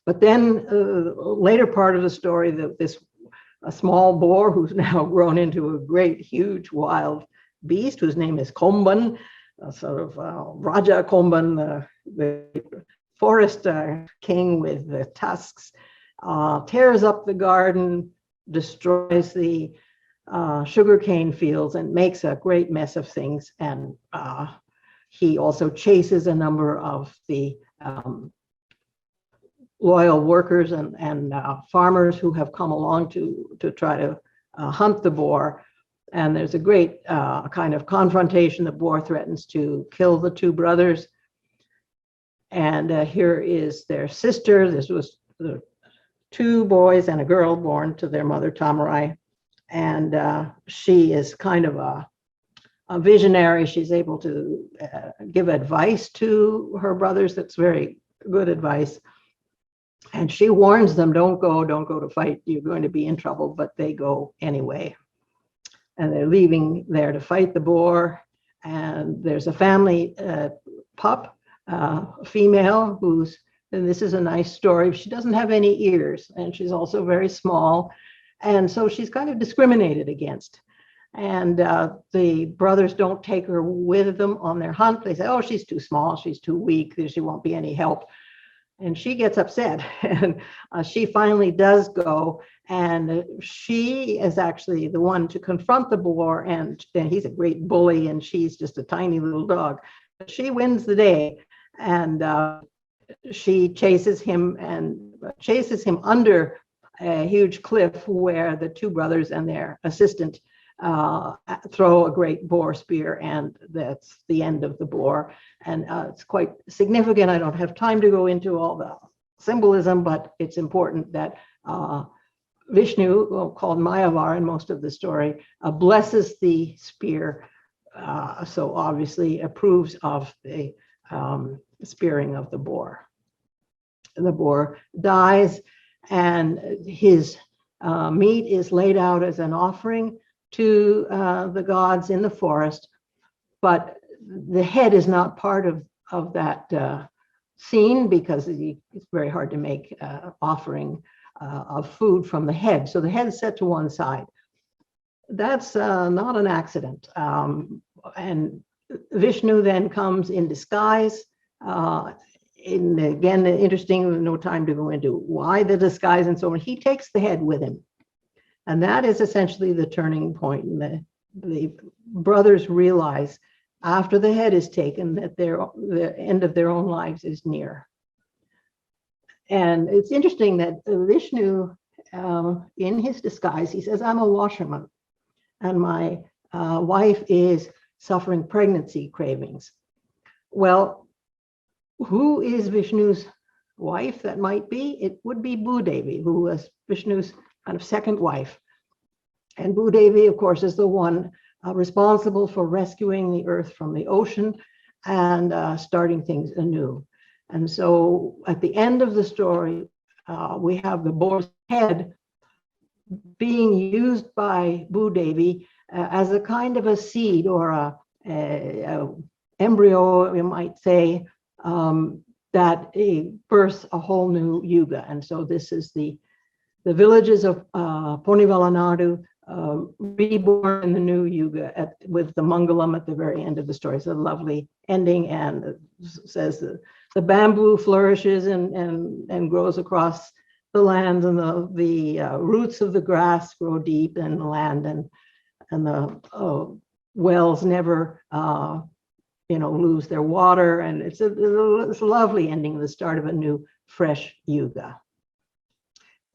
But then later part of the story, a small boar who's now grown into a great, huge wild beast whose name is Komban, sort of Raja Komban, the forest king with the tusks, tears up the garden, destroys the sugarcane fields, and makes a great mess of things. And he also chases a number of the loyal workers and farmers who have come along to try to hunt the boar. And there's a great kind of confrontation. The boar threatens to kill the 2 brothers. And here is their sister. This was the 2 boys and a girl born to their mother, Tamarai. And she is kind of a visionary. She's able to give advice to her brothers. That's very good advice. And she warns them, don't go to fight. You're going to be in trouble, but they go anyway. And they're leaving there to fight the boar. And there's a family pup, female, and this is a nice story. She doesn't have any ears, and she's also very small. And so she's kind of discriminated against. And the brothers don't take her with them on their hunt. They say, oh, she's too small, she's too weak, she won't be any help. And she gets upset, and she finally does go, and she is actually the one to confront the boar, and he's a great bully, and she's just a tiny little dog. She wins the day, and she chases him under a huge cliff where the 2 brothers and their assistant throw a great boar spear, and that's the end of the boar. And it's quite significant. I don't have time to go into all the symbolism, but it's important that Vishnu, called Mayavar in most of the story, blesses the spear, so obviously approves of the spearing of the boar. The boar dies, and his meat is laid out as an offering to the gods in the forest, but the head is not part of that scene because it's very hard to make offering of food from the head. So the head's set to one side. That's not an accident. And Vishnu then comes in disguise. Again, interesting, no time to go into why the disguise and so on. He takes the head with him. And that is essentially the turning point. And the brothers realize after the head is taken that the end of their own lives is near. And it's interesting that Vishnu, in his disguise, he says, I'm a washerman and my wife is suffering pregnancy cravings. Well, who is Vishnu's wife? That might be, it would be Bhudevi, who was Vishnu's kind of second wife. And Bhudevi, of course, is the one responsible for rescuing the earth from the ocean and starting things anew. And so at the end of the story, we have the boar's head being used by Bhudevi as a kind of a seed or a embryo, you might say, that births a whole new yuga. And so this is the villages of KonguNadu reborn in the new yuga with the Mangalam at the very end of the story. It's a lovely ending, and it says the bamboo flourishes and grows across the land, and the roots of the grass grow deep in the land, and the wells never lose their water, and it's a lovely ending, the start of a new fresh yuga.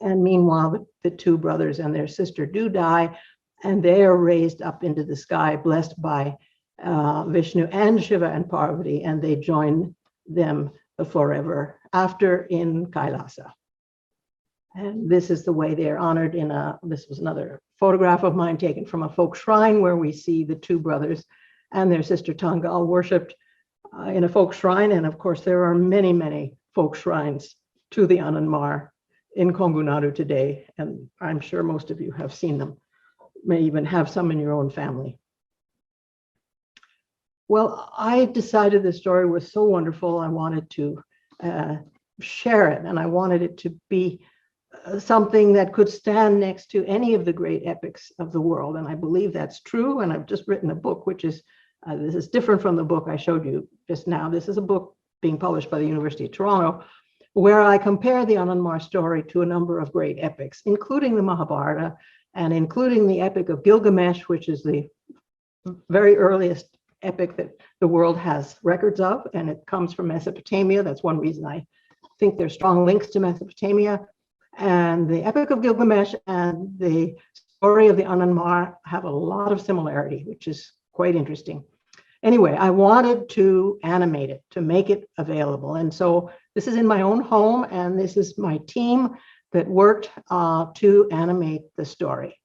And meanwhile, the two brothers and their sister do die, and they are raised up into the sky, blessed by Vishnu and Shiva and Parvati, and they join them forever after in Kailasa. And this is the way they are honored this was another photograph of mine taken from a folk shrine where we see the two brothers and their sister Tangal worshipped in a folk shrine. And of course, there are many, many folk shrines to the Anandmar in KonguNadu today, and I'm sure most of you have seen them, may even have some in your own family. Well, I decided the story was so wonderful, I wanted to share it, and I wanted it to be something that could stand next to any of the great epics of the world, and I believe that's true, and I've just written a book, which is, this is different from the book I showed you just now. This is a book being published by the University of Toronto, where I compare the Anandmar story to a number of great epics, including the Mahabharata and including the epic of Gilgamesh, which is the very earliest epic that the world has records of, and it comes from Mesopotamia. That's one reason I think there's strong links to Mesopotamia. And the epic of Gilgamesh and the story of the Anandmar have a lot of similarity, which is quite interesting. Anyway, I wanted to animate it, to make it available. And so this is in my own home, and this is my team that worked to animate the story.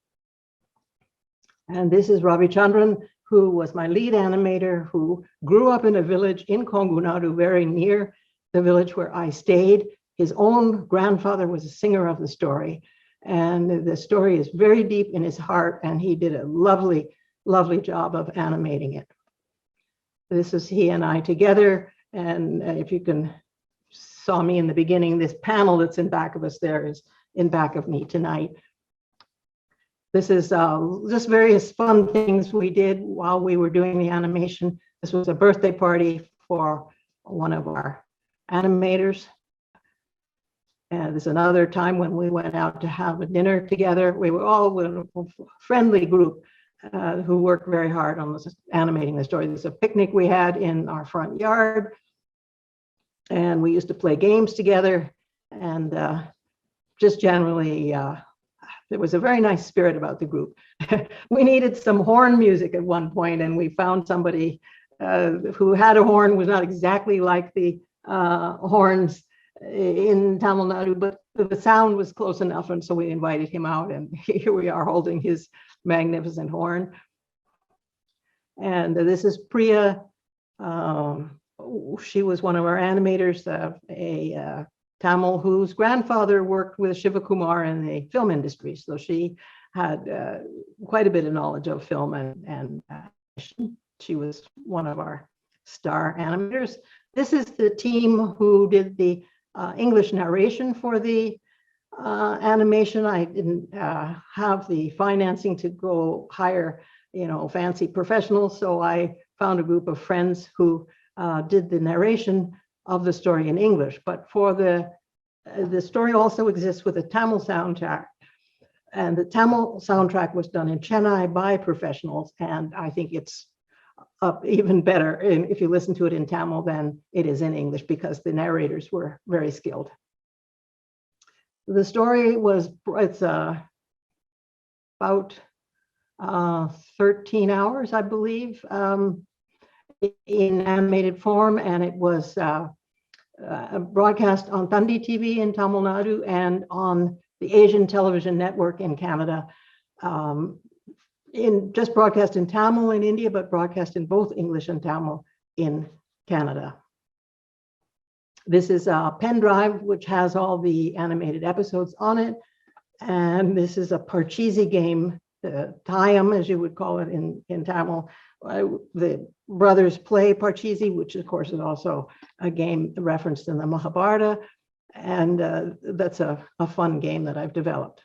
And this is Ravi Chandran, who was my lead animator, who grew up in a village in KonguNadu, very near the village where I stayed. His own grandfather was a singer of the story, and the story is very deep in his heart, and he did a lovely, lovely job of animating it. This is he and I together, and if you saw me in the beginning, this panel that's in back of us there is in back of me tonight. This is just various fun things we did while we were doing the animation. This was a birthday party for one of our animators. And there's another time when we went out to have a dinner together. We were all a friendly group who worked very hard on this, animating the story. There's a picnic we had in our front yard, and we used to play games together, and just generally, there was a very nice spirit about the group. We needed some horn music at one point, and we found somebody who had a horn, was not exactly like the horns in Tamil Nadu, but the sound was close enough, and so we invited him out, and here we are holding his magnificent horn. And this is Priya. She was one of our animators, a Tamil whose grandfather worked with Shiva Kumar in the film industry, so she had quite a bit of knowledge of film, and she was one of our star animators. This is the team who did the English narration for the animation. I didn't have the financing to go hire, fancy professionals. So I found a group of friends who did the narration of the story in English. But for the story also exists with a Tamil soundtrack. And the Tamil soundtrack was done in Chennai by professionals. And I think it's even better if you listen to it in Tamil than it is in English, because the narrators were very skilled. The story it's about 13 hours, I believe, in animated form, and it was broadcast on Tandi TV in Tamil Nadu and on the Asian Television Network in Canada. Just broadcast in Tamil in India, but broadcast in both English and Tamil in Canada. This is a pen drive which has all the animated episodes on it. And this is a Parcheesi game, the Tayam, as you would call it in Tamil. The brothers play Parcheesi, which of course is also a game referenced in the Mahabharata. And that's a fun game that I've developed.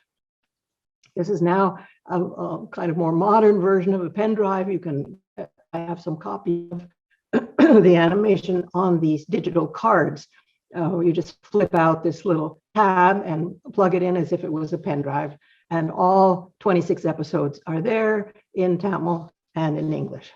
This is now a kind of more modern version of a pen drive. I have some copies of the animation on these digital cards. You just flip out this little tab and plug it in as if it was a pen drive. And all 26 episodes are there in Tamil and in English.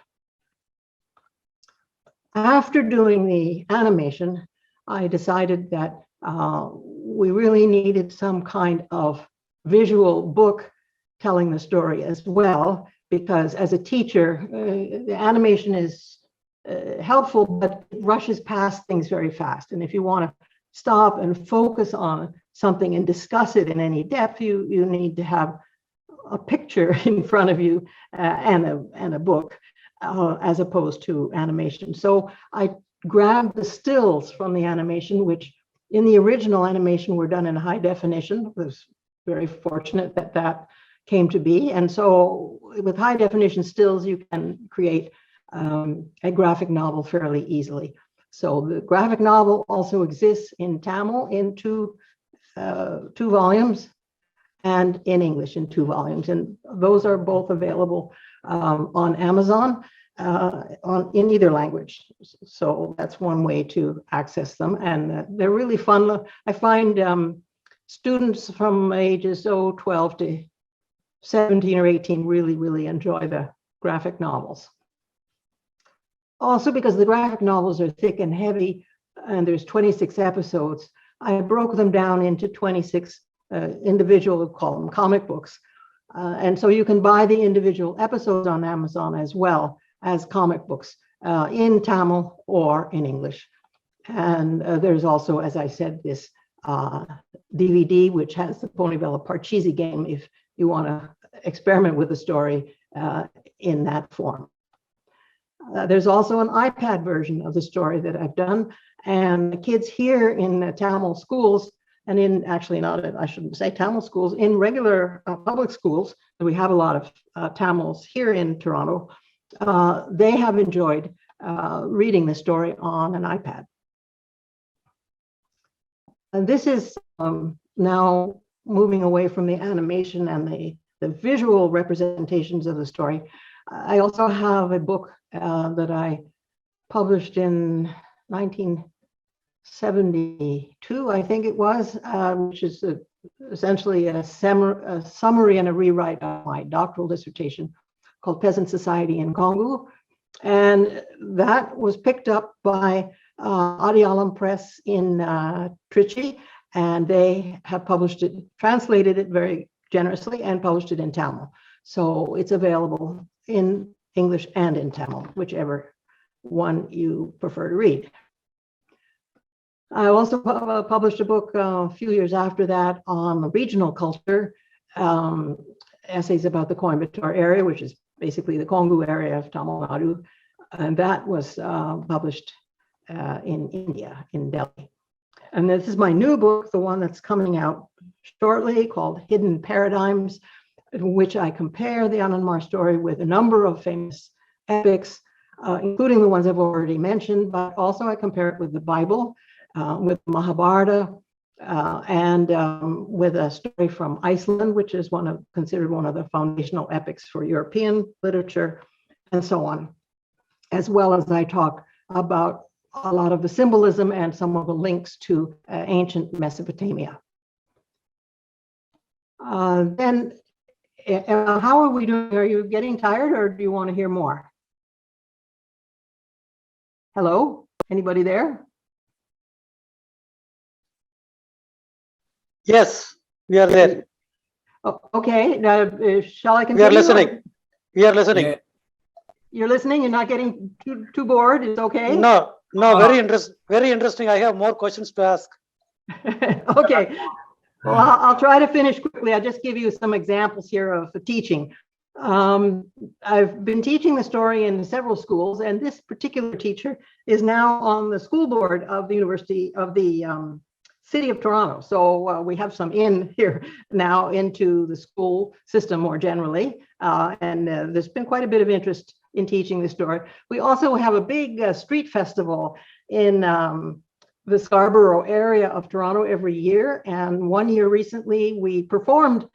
After doing the animation, I decided that we really needed some kind of visual book telling the story as well, because as a teacher, the animation is helpful, but it rushes past things very fast. And if you want to stop and focus on something and discuss it in any depth, you need to have a picture in front of you and a book, as opposed to animation. So I grabbed the stills from the animation, which in the original animation were done in high definition. I was very fortunate that that came to be. And so with high definition stills, you can create a graphic novel fairly easily. So the graphic novel also exists in Tamil in two volumes, and in English in 2 volumes. And those are both available on Amazon in either language. So that's one way to access them. And they're really fun. I find students from ages 12 to 17 or 18 really enjoy the graphic novels. Also, because the graphic novels are thick and heavy, and there's 26 episodes, I broke them down into 26 individual, we'll call them comic books. And so you can buy the individual episodes on Amazon as well as comic books in Tamil or in English. And there's also, as I said, this DVD, which has the Ponibella Parcheesi game, if you want to experiment with the story in that form. There's also an iPad version of the story that I've done, and the kids here in Tamil schools, and I shouldn't say Tamil schools, in regular public schools, and we have a lot of Tamils here in Toronto, they have enjoyed reading the story on an iPad. And this is now moving away from the animation and the visual representations of the story. I also have a book that I published in 1972, I think it was, which is essentially a summary and a rewrite of my doctoral dissertation called Peasant Society in Kongu. And that was picked up by Adialam Press in Trichy, and they have published it, translated it very generously, and published it in Tamil. So it's available in English and in Tamil, whichever one you prefer to read. I also published a book a few years after that on regional culture, essays about the Coimbatore area, which is basically the Kongu area of Tamil Nadu. And that was published in India, in Delhi. And this is my new book, the one that's coming out shortly, called Hidden Paradigms, in which I compare the Anandmar story with a number of famous epics, including the ones I've already mentioned, but also I compare it with the Bible, with Mahabharata, and with a story from Iceland, which is considered one of the foundational epics for European literature, and so on. As well as I talk about a lot of the symbolism and some of the links to ancient Mesopotamia. Then, how are we doing? Are you getting tired, or do you want to hear more? Hello, anybody there? Yes, we are there. Oh, okay, shall I continue? We are listening. We are listening. Yeah. You're listening. You're not getting too bored. It's okay. No, very interesting. I have more questions to ask. Okay. Well, I'll try to finish quickly. I'll just give you some examples here of the teaching. I've been teaching the story in several schools, and this particular teacher is now on the school board of the University of the City of Toronto. So we have some in here now into the school system more generally, and there's been quite a bit of interest in teaching the story. We also have a big street festival in the Scarborough area of Toronto every year, and one year recently we performed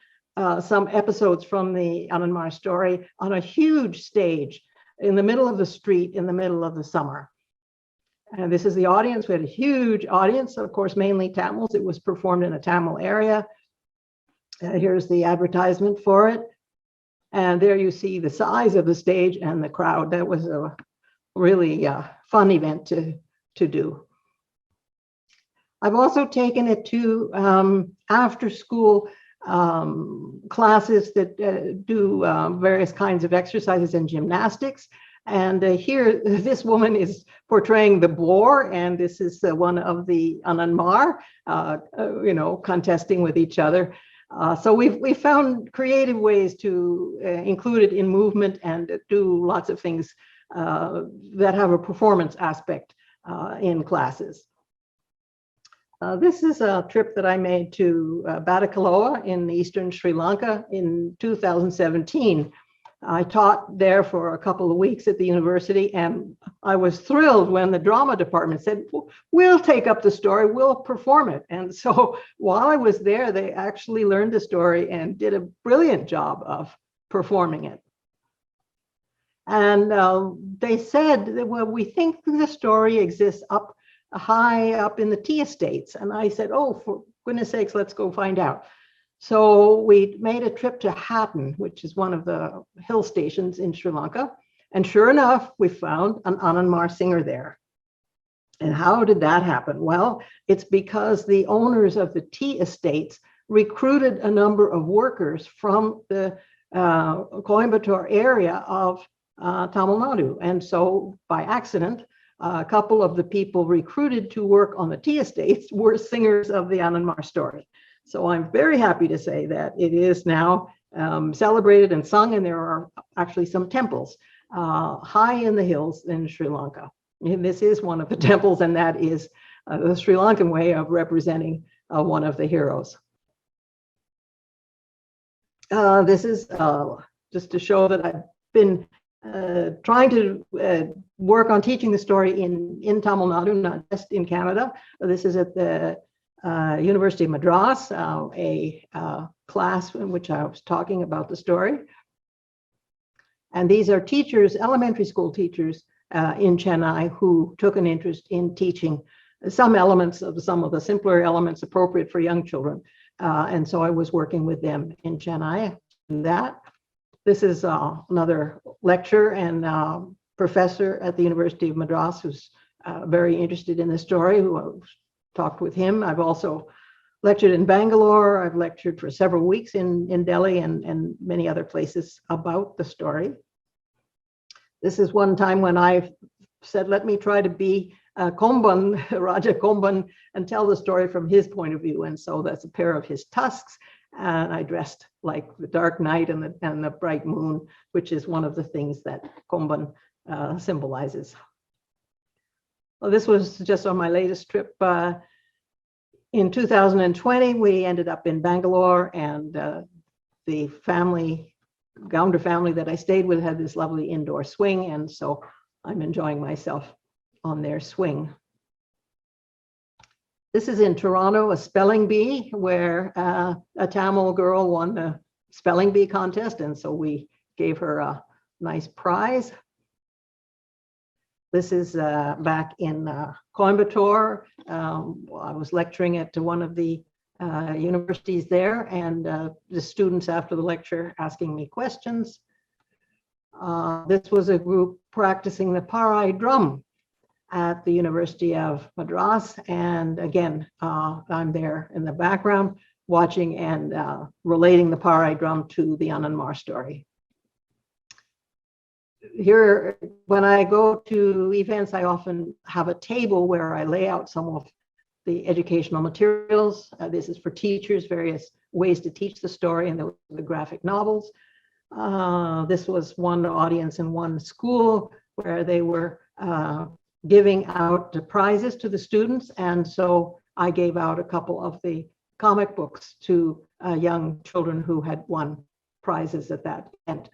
some episodes from the Anandmar story on a huge stage in the middle of the street in the middle of the summer. And this is the audience. We had a huge audience, of course, mainly Tamils. It was performed in a Tamil area. Here's the advertisement for it. And there you see the size of the stage and the crowd. That was a really fun event to do. I've also taken it to after school classes that do various kinds of exercises and gymnastics. And here, this woman is portraying the boar, and this is one of the Anandmar, contesting with each other. So we found creative ways to include it in movement and do lots of things that have a performance aspect in classes. This is a trip that I made to Batticaloa in eastern Sri Lanka in 2017. I taught there for a couple of weeks at the university, and I was thrilled when the drama department said, we'll take up the story, we'll perform it. And so while I was there, they actually learned the story and did a brilliant job of performing it. And they said, well, we think the story exists high up in the tea estates. And I said, oh, for goodness sakes, let's go find out. So we made a trip to Hatton, which is one of the hill stations in Sri Lanka. And sure enough, we found an Anandmar singer there. And how did that happen? Well, it's because the owners of the tea estates recruited a number of workers from the Coimbatore area of Tamil Nadu. And so by accident, a couple of the people recruited to work on the tea estates were singers of the Anandmar story. So I'm very happy to say that it is now celebrated and sung, and there are actually some temples high in the hills in Sri Lanka. And this is one of the temples, and that is the Sri Lankan way of representing one of the heroes. This is just to show that I've been trying to work on teaching the story in Tamil Nadu, not just in Canada. This is at the University of Madras, a class in which I was talking about the story. And these are teachers, elementary school teachers in Chennai, who took an interest in teaching some elements of some of the simpler elements appropriate for young children. And so I was working with them in Chennai. This is another lecturer and professor at the University of Madras who's very interested in the story, who talked with him. I've also lectured in Bangalore. I've lectured for several weeks in Delhi and many other places about the story. This is one time when I said, let me try to be Komban, Raja Komban, and tell the story from his point of view. And so that's a pair of his tusks. And I dressed like the dark night and the bright moon, which is one of the things that Komban symbolizes. Well, this was just on my latest trip. In 2020, we ended up in Bangalore, and the Gounder family that I stayed with had this lovely indoor swing, and so I'm enjoying myself on their swing. This is in Toronto, a spelling bee, where a Tamil girl won the spelling bee contest, and so we gave her a nice prize. This is back in Coimbatore. I was lecturing at one of the universities there, and the students after the lecture asking me questions. This was a group practicing the Parai drum at the University of Madras. And again, I'm there in the background watching and relating the Parai drum to the Anandmar story. Here, when I go to events, I often have a table where I lay out some of the educational materials. This is for teachers, various ways to teach the story, and the graphic novels. This was one audience in one school where they were giving out the prizes to the students. And so I gave out a couple of the comic books to young children who had won prizes at that event.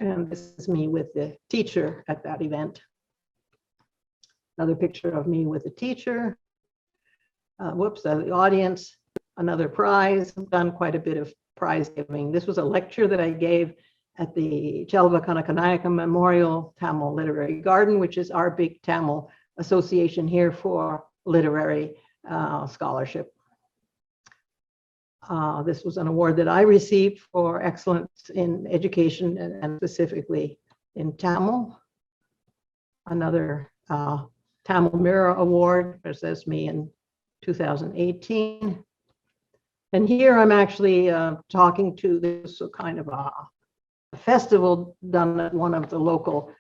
And this is me with the teacher at that event. Another picture of me with the teacher. The audience, another prize. I've done quite a bit of prize giving. This was a lecture that I gave at the Chelva Kanakanayaka Memorial Tamil Literary Garden, which is our big Tamil association here for literary scholarship. This was an award that I received for excellence in education and specifically in Tamil. Another Tamil Mirror Award, which says me in 2018. And here I'm actually talking to this kind of a festival done at one of the local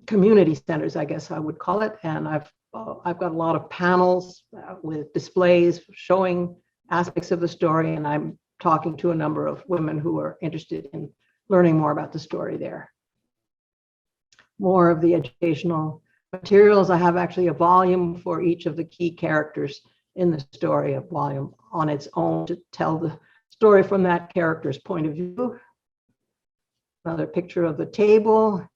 community centers, I guess I would call it. And I've got a lot of panels with displays showing aspects of the story, and I'm talking to a number of women who are interested in learning more about the story there. More of the educational materials. I have actually a volume for each of the key characters in the story, a volume on its own to tell the story from that character's point of view. Another picture of the table.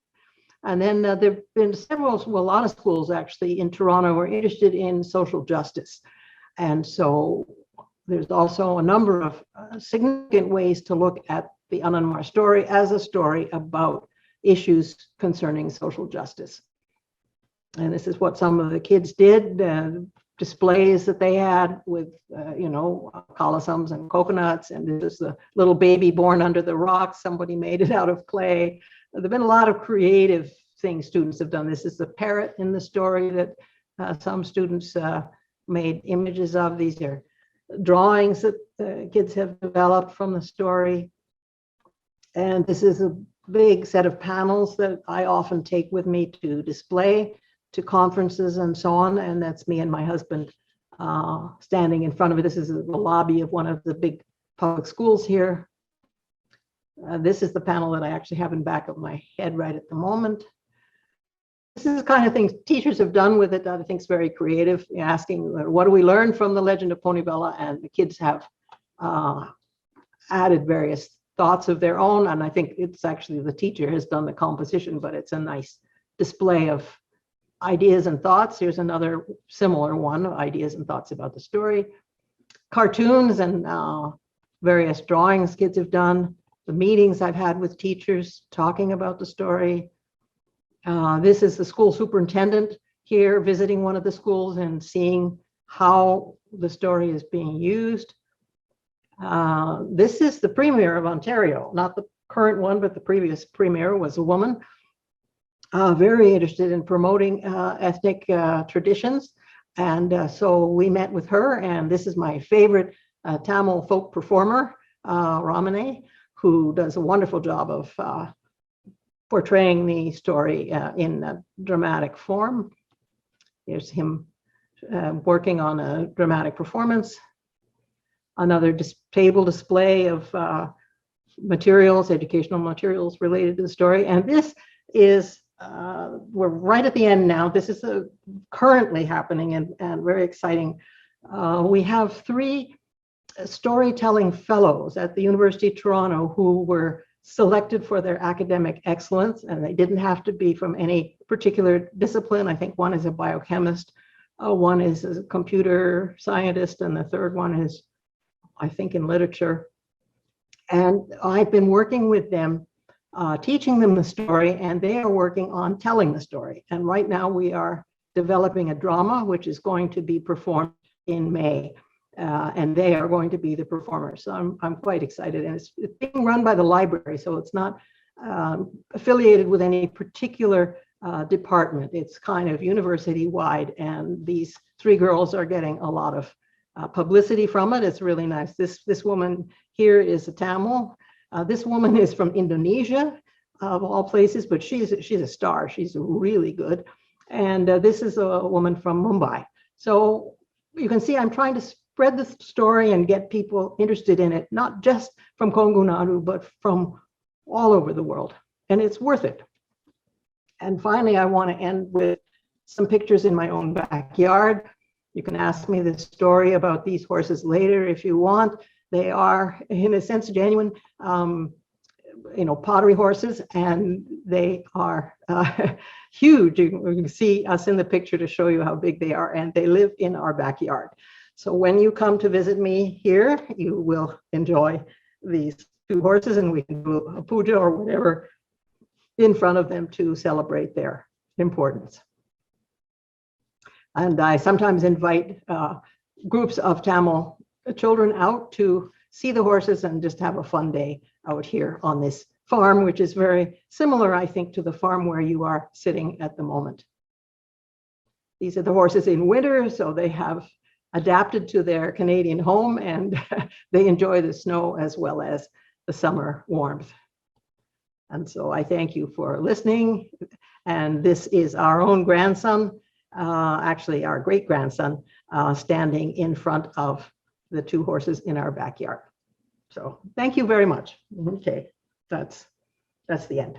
And then there've been a lot of schools actually in Toronto were interested in social justice. And so there's also a number of significant ways to look at the Anandmar story as a story about issues concerning social justice. And this is what some of the kids did, displays that they had with, colosseums and coconuts. And this is the little baby born under the rocks. Somebody made it out of clay. There've been a lot of creative things students have done. This is the parrot in the story that some students made images of. These are drawings that the kids have developed from the story. And this is a big set of panels that I often take with me to display to conferences and so on. And that's me and my husband standing in front of it. This is the lobby of one of the big public schools here. This is the panel that I actually have in the back of my head right at the moment. This is the kind of things teachers have done with it that I think is very creative, asking what do we learn from the legend of Ponibella, and the kids have added various thoughts of their own. And I think it's actually the teacher has done the composition, but it's a nice display of ideas and thoughts. Here's another similar one, ideas and thoughts about the story. Cartoons and various drawings kids have done. The meetings I've had with teachers talking about the story. This is the school superintendent here visiting one of the schools and seeing how the story is being used. This is the Premier of Ontario, not the current one, but the previous Premier was a woman, very interested in promoting ethnic traditions. And so we met with her, and this is my favorite Tamil folk performer, Ramane, who does a wonderful job of portraying the story in a dramatic form. Here's him working on a dramatic performance. Another table display of materials, educational materials related to the story. And this is, we're right at the end now. This is currently happening and very exciting. We have 3 storytelling fellows at the University of Toronto who were selected for their academic excellence, and they didn't have to be from any particular discipline. I think one is a biochemist, One is a computer scientist, and the third one is, I think, in literature. And I've been working with them, teaching them the story, and they are working on telling the story. And right now we are developing a drama, which is going to be performed in May. And they are going to be the performers. So I'm quite excited. And it's being run by the library, so it's not affiliated with any particular department. It's kind of university-wide, and these three girls are getting a lot of publicity from it. It's really nice. This woman here is a Tamil. This woman is from Indonesia, of all places, but she's a star. She's really good. And this is a woman from Mumbai. So you can see I'm trying to spread the story and get people interested in it, not just from KonguNadu, but from all over the world. And it's worth it. And finally, I want to end with some pictures in my own backyard. You can ask me the story about these horses later if you want. They are, in a sense, genuine, pottery horses, and they are huge. You can see us in the picture to show you how big they are, and they live in our backyard. So when you come to visit me here, you will enjoy these two horses, and we can do a puja or whatever in front of them to celebrate their importance. And I sometimes invite groups of Tamil children out to see the horses and just have a fun day out here on this farm, which is very similar, I think, to the farm where you are sitting at the moment. These are the horses in winter, so they have adapted to their Canadian home, and they enjoy the snow as well as the summer warmth. And so I thank you for listening. And this is our own grandson, actually our great-grandson, standing in front of the two horses in our backyard. So thank you very much. Okay, that's the end.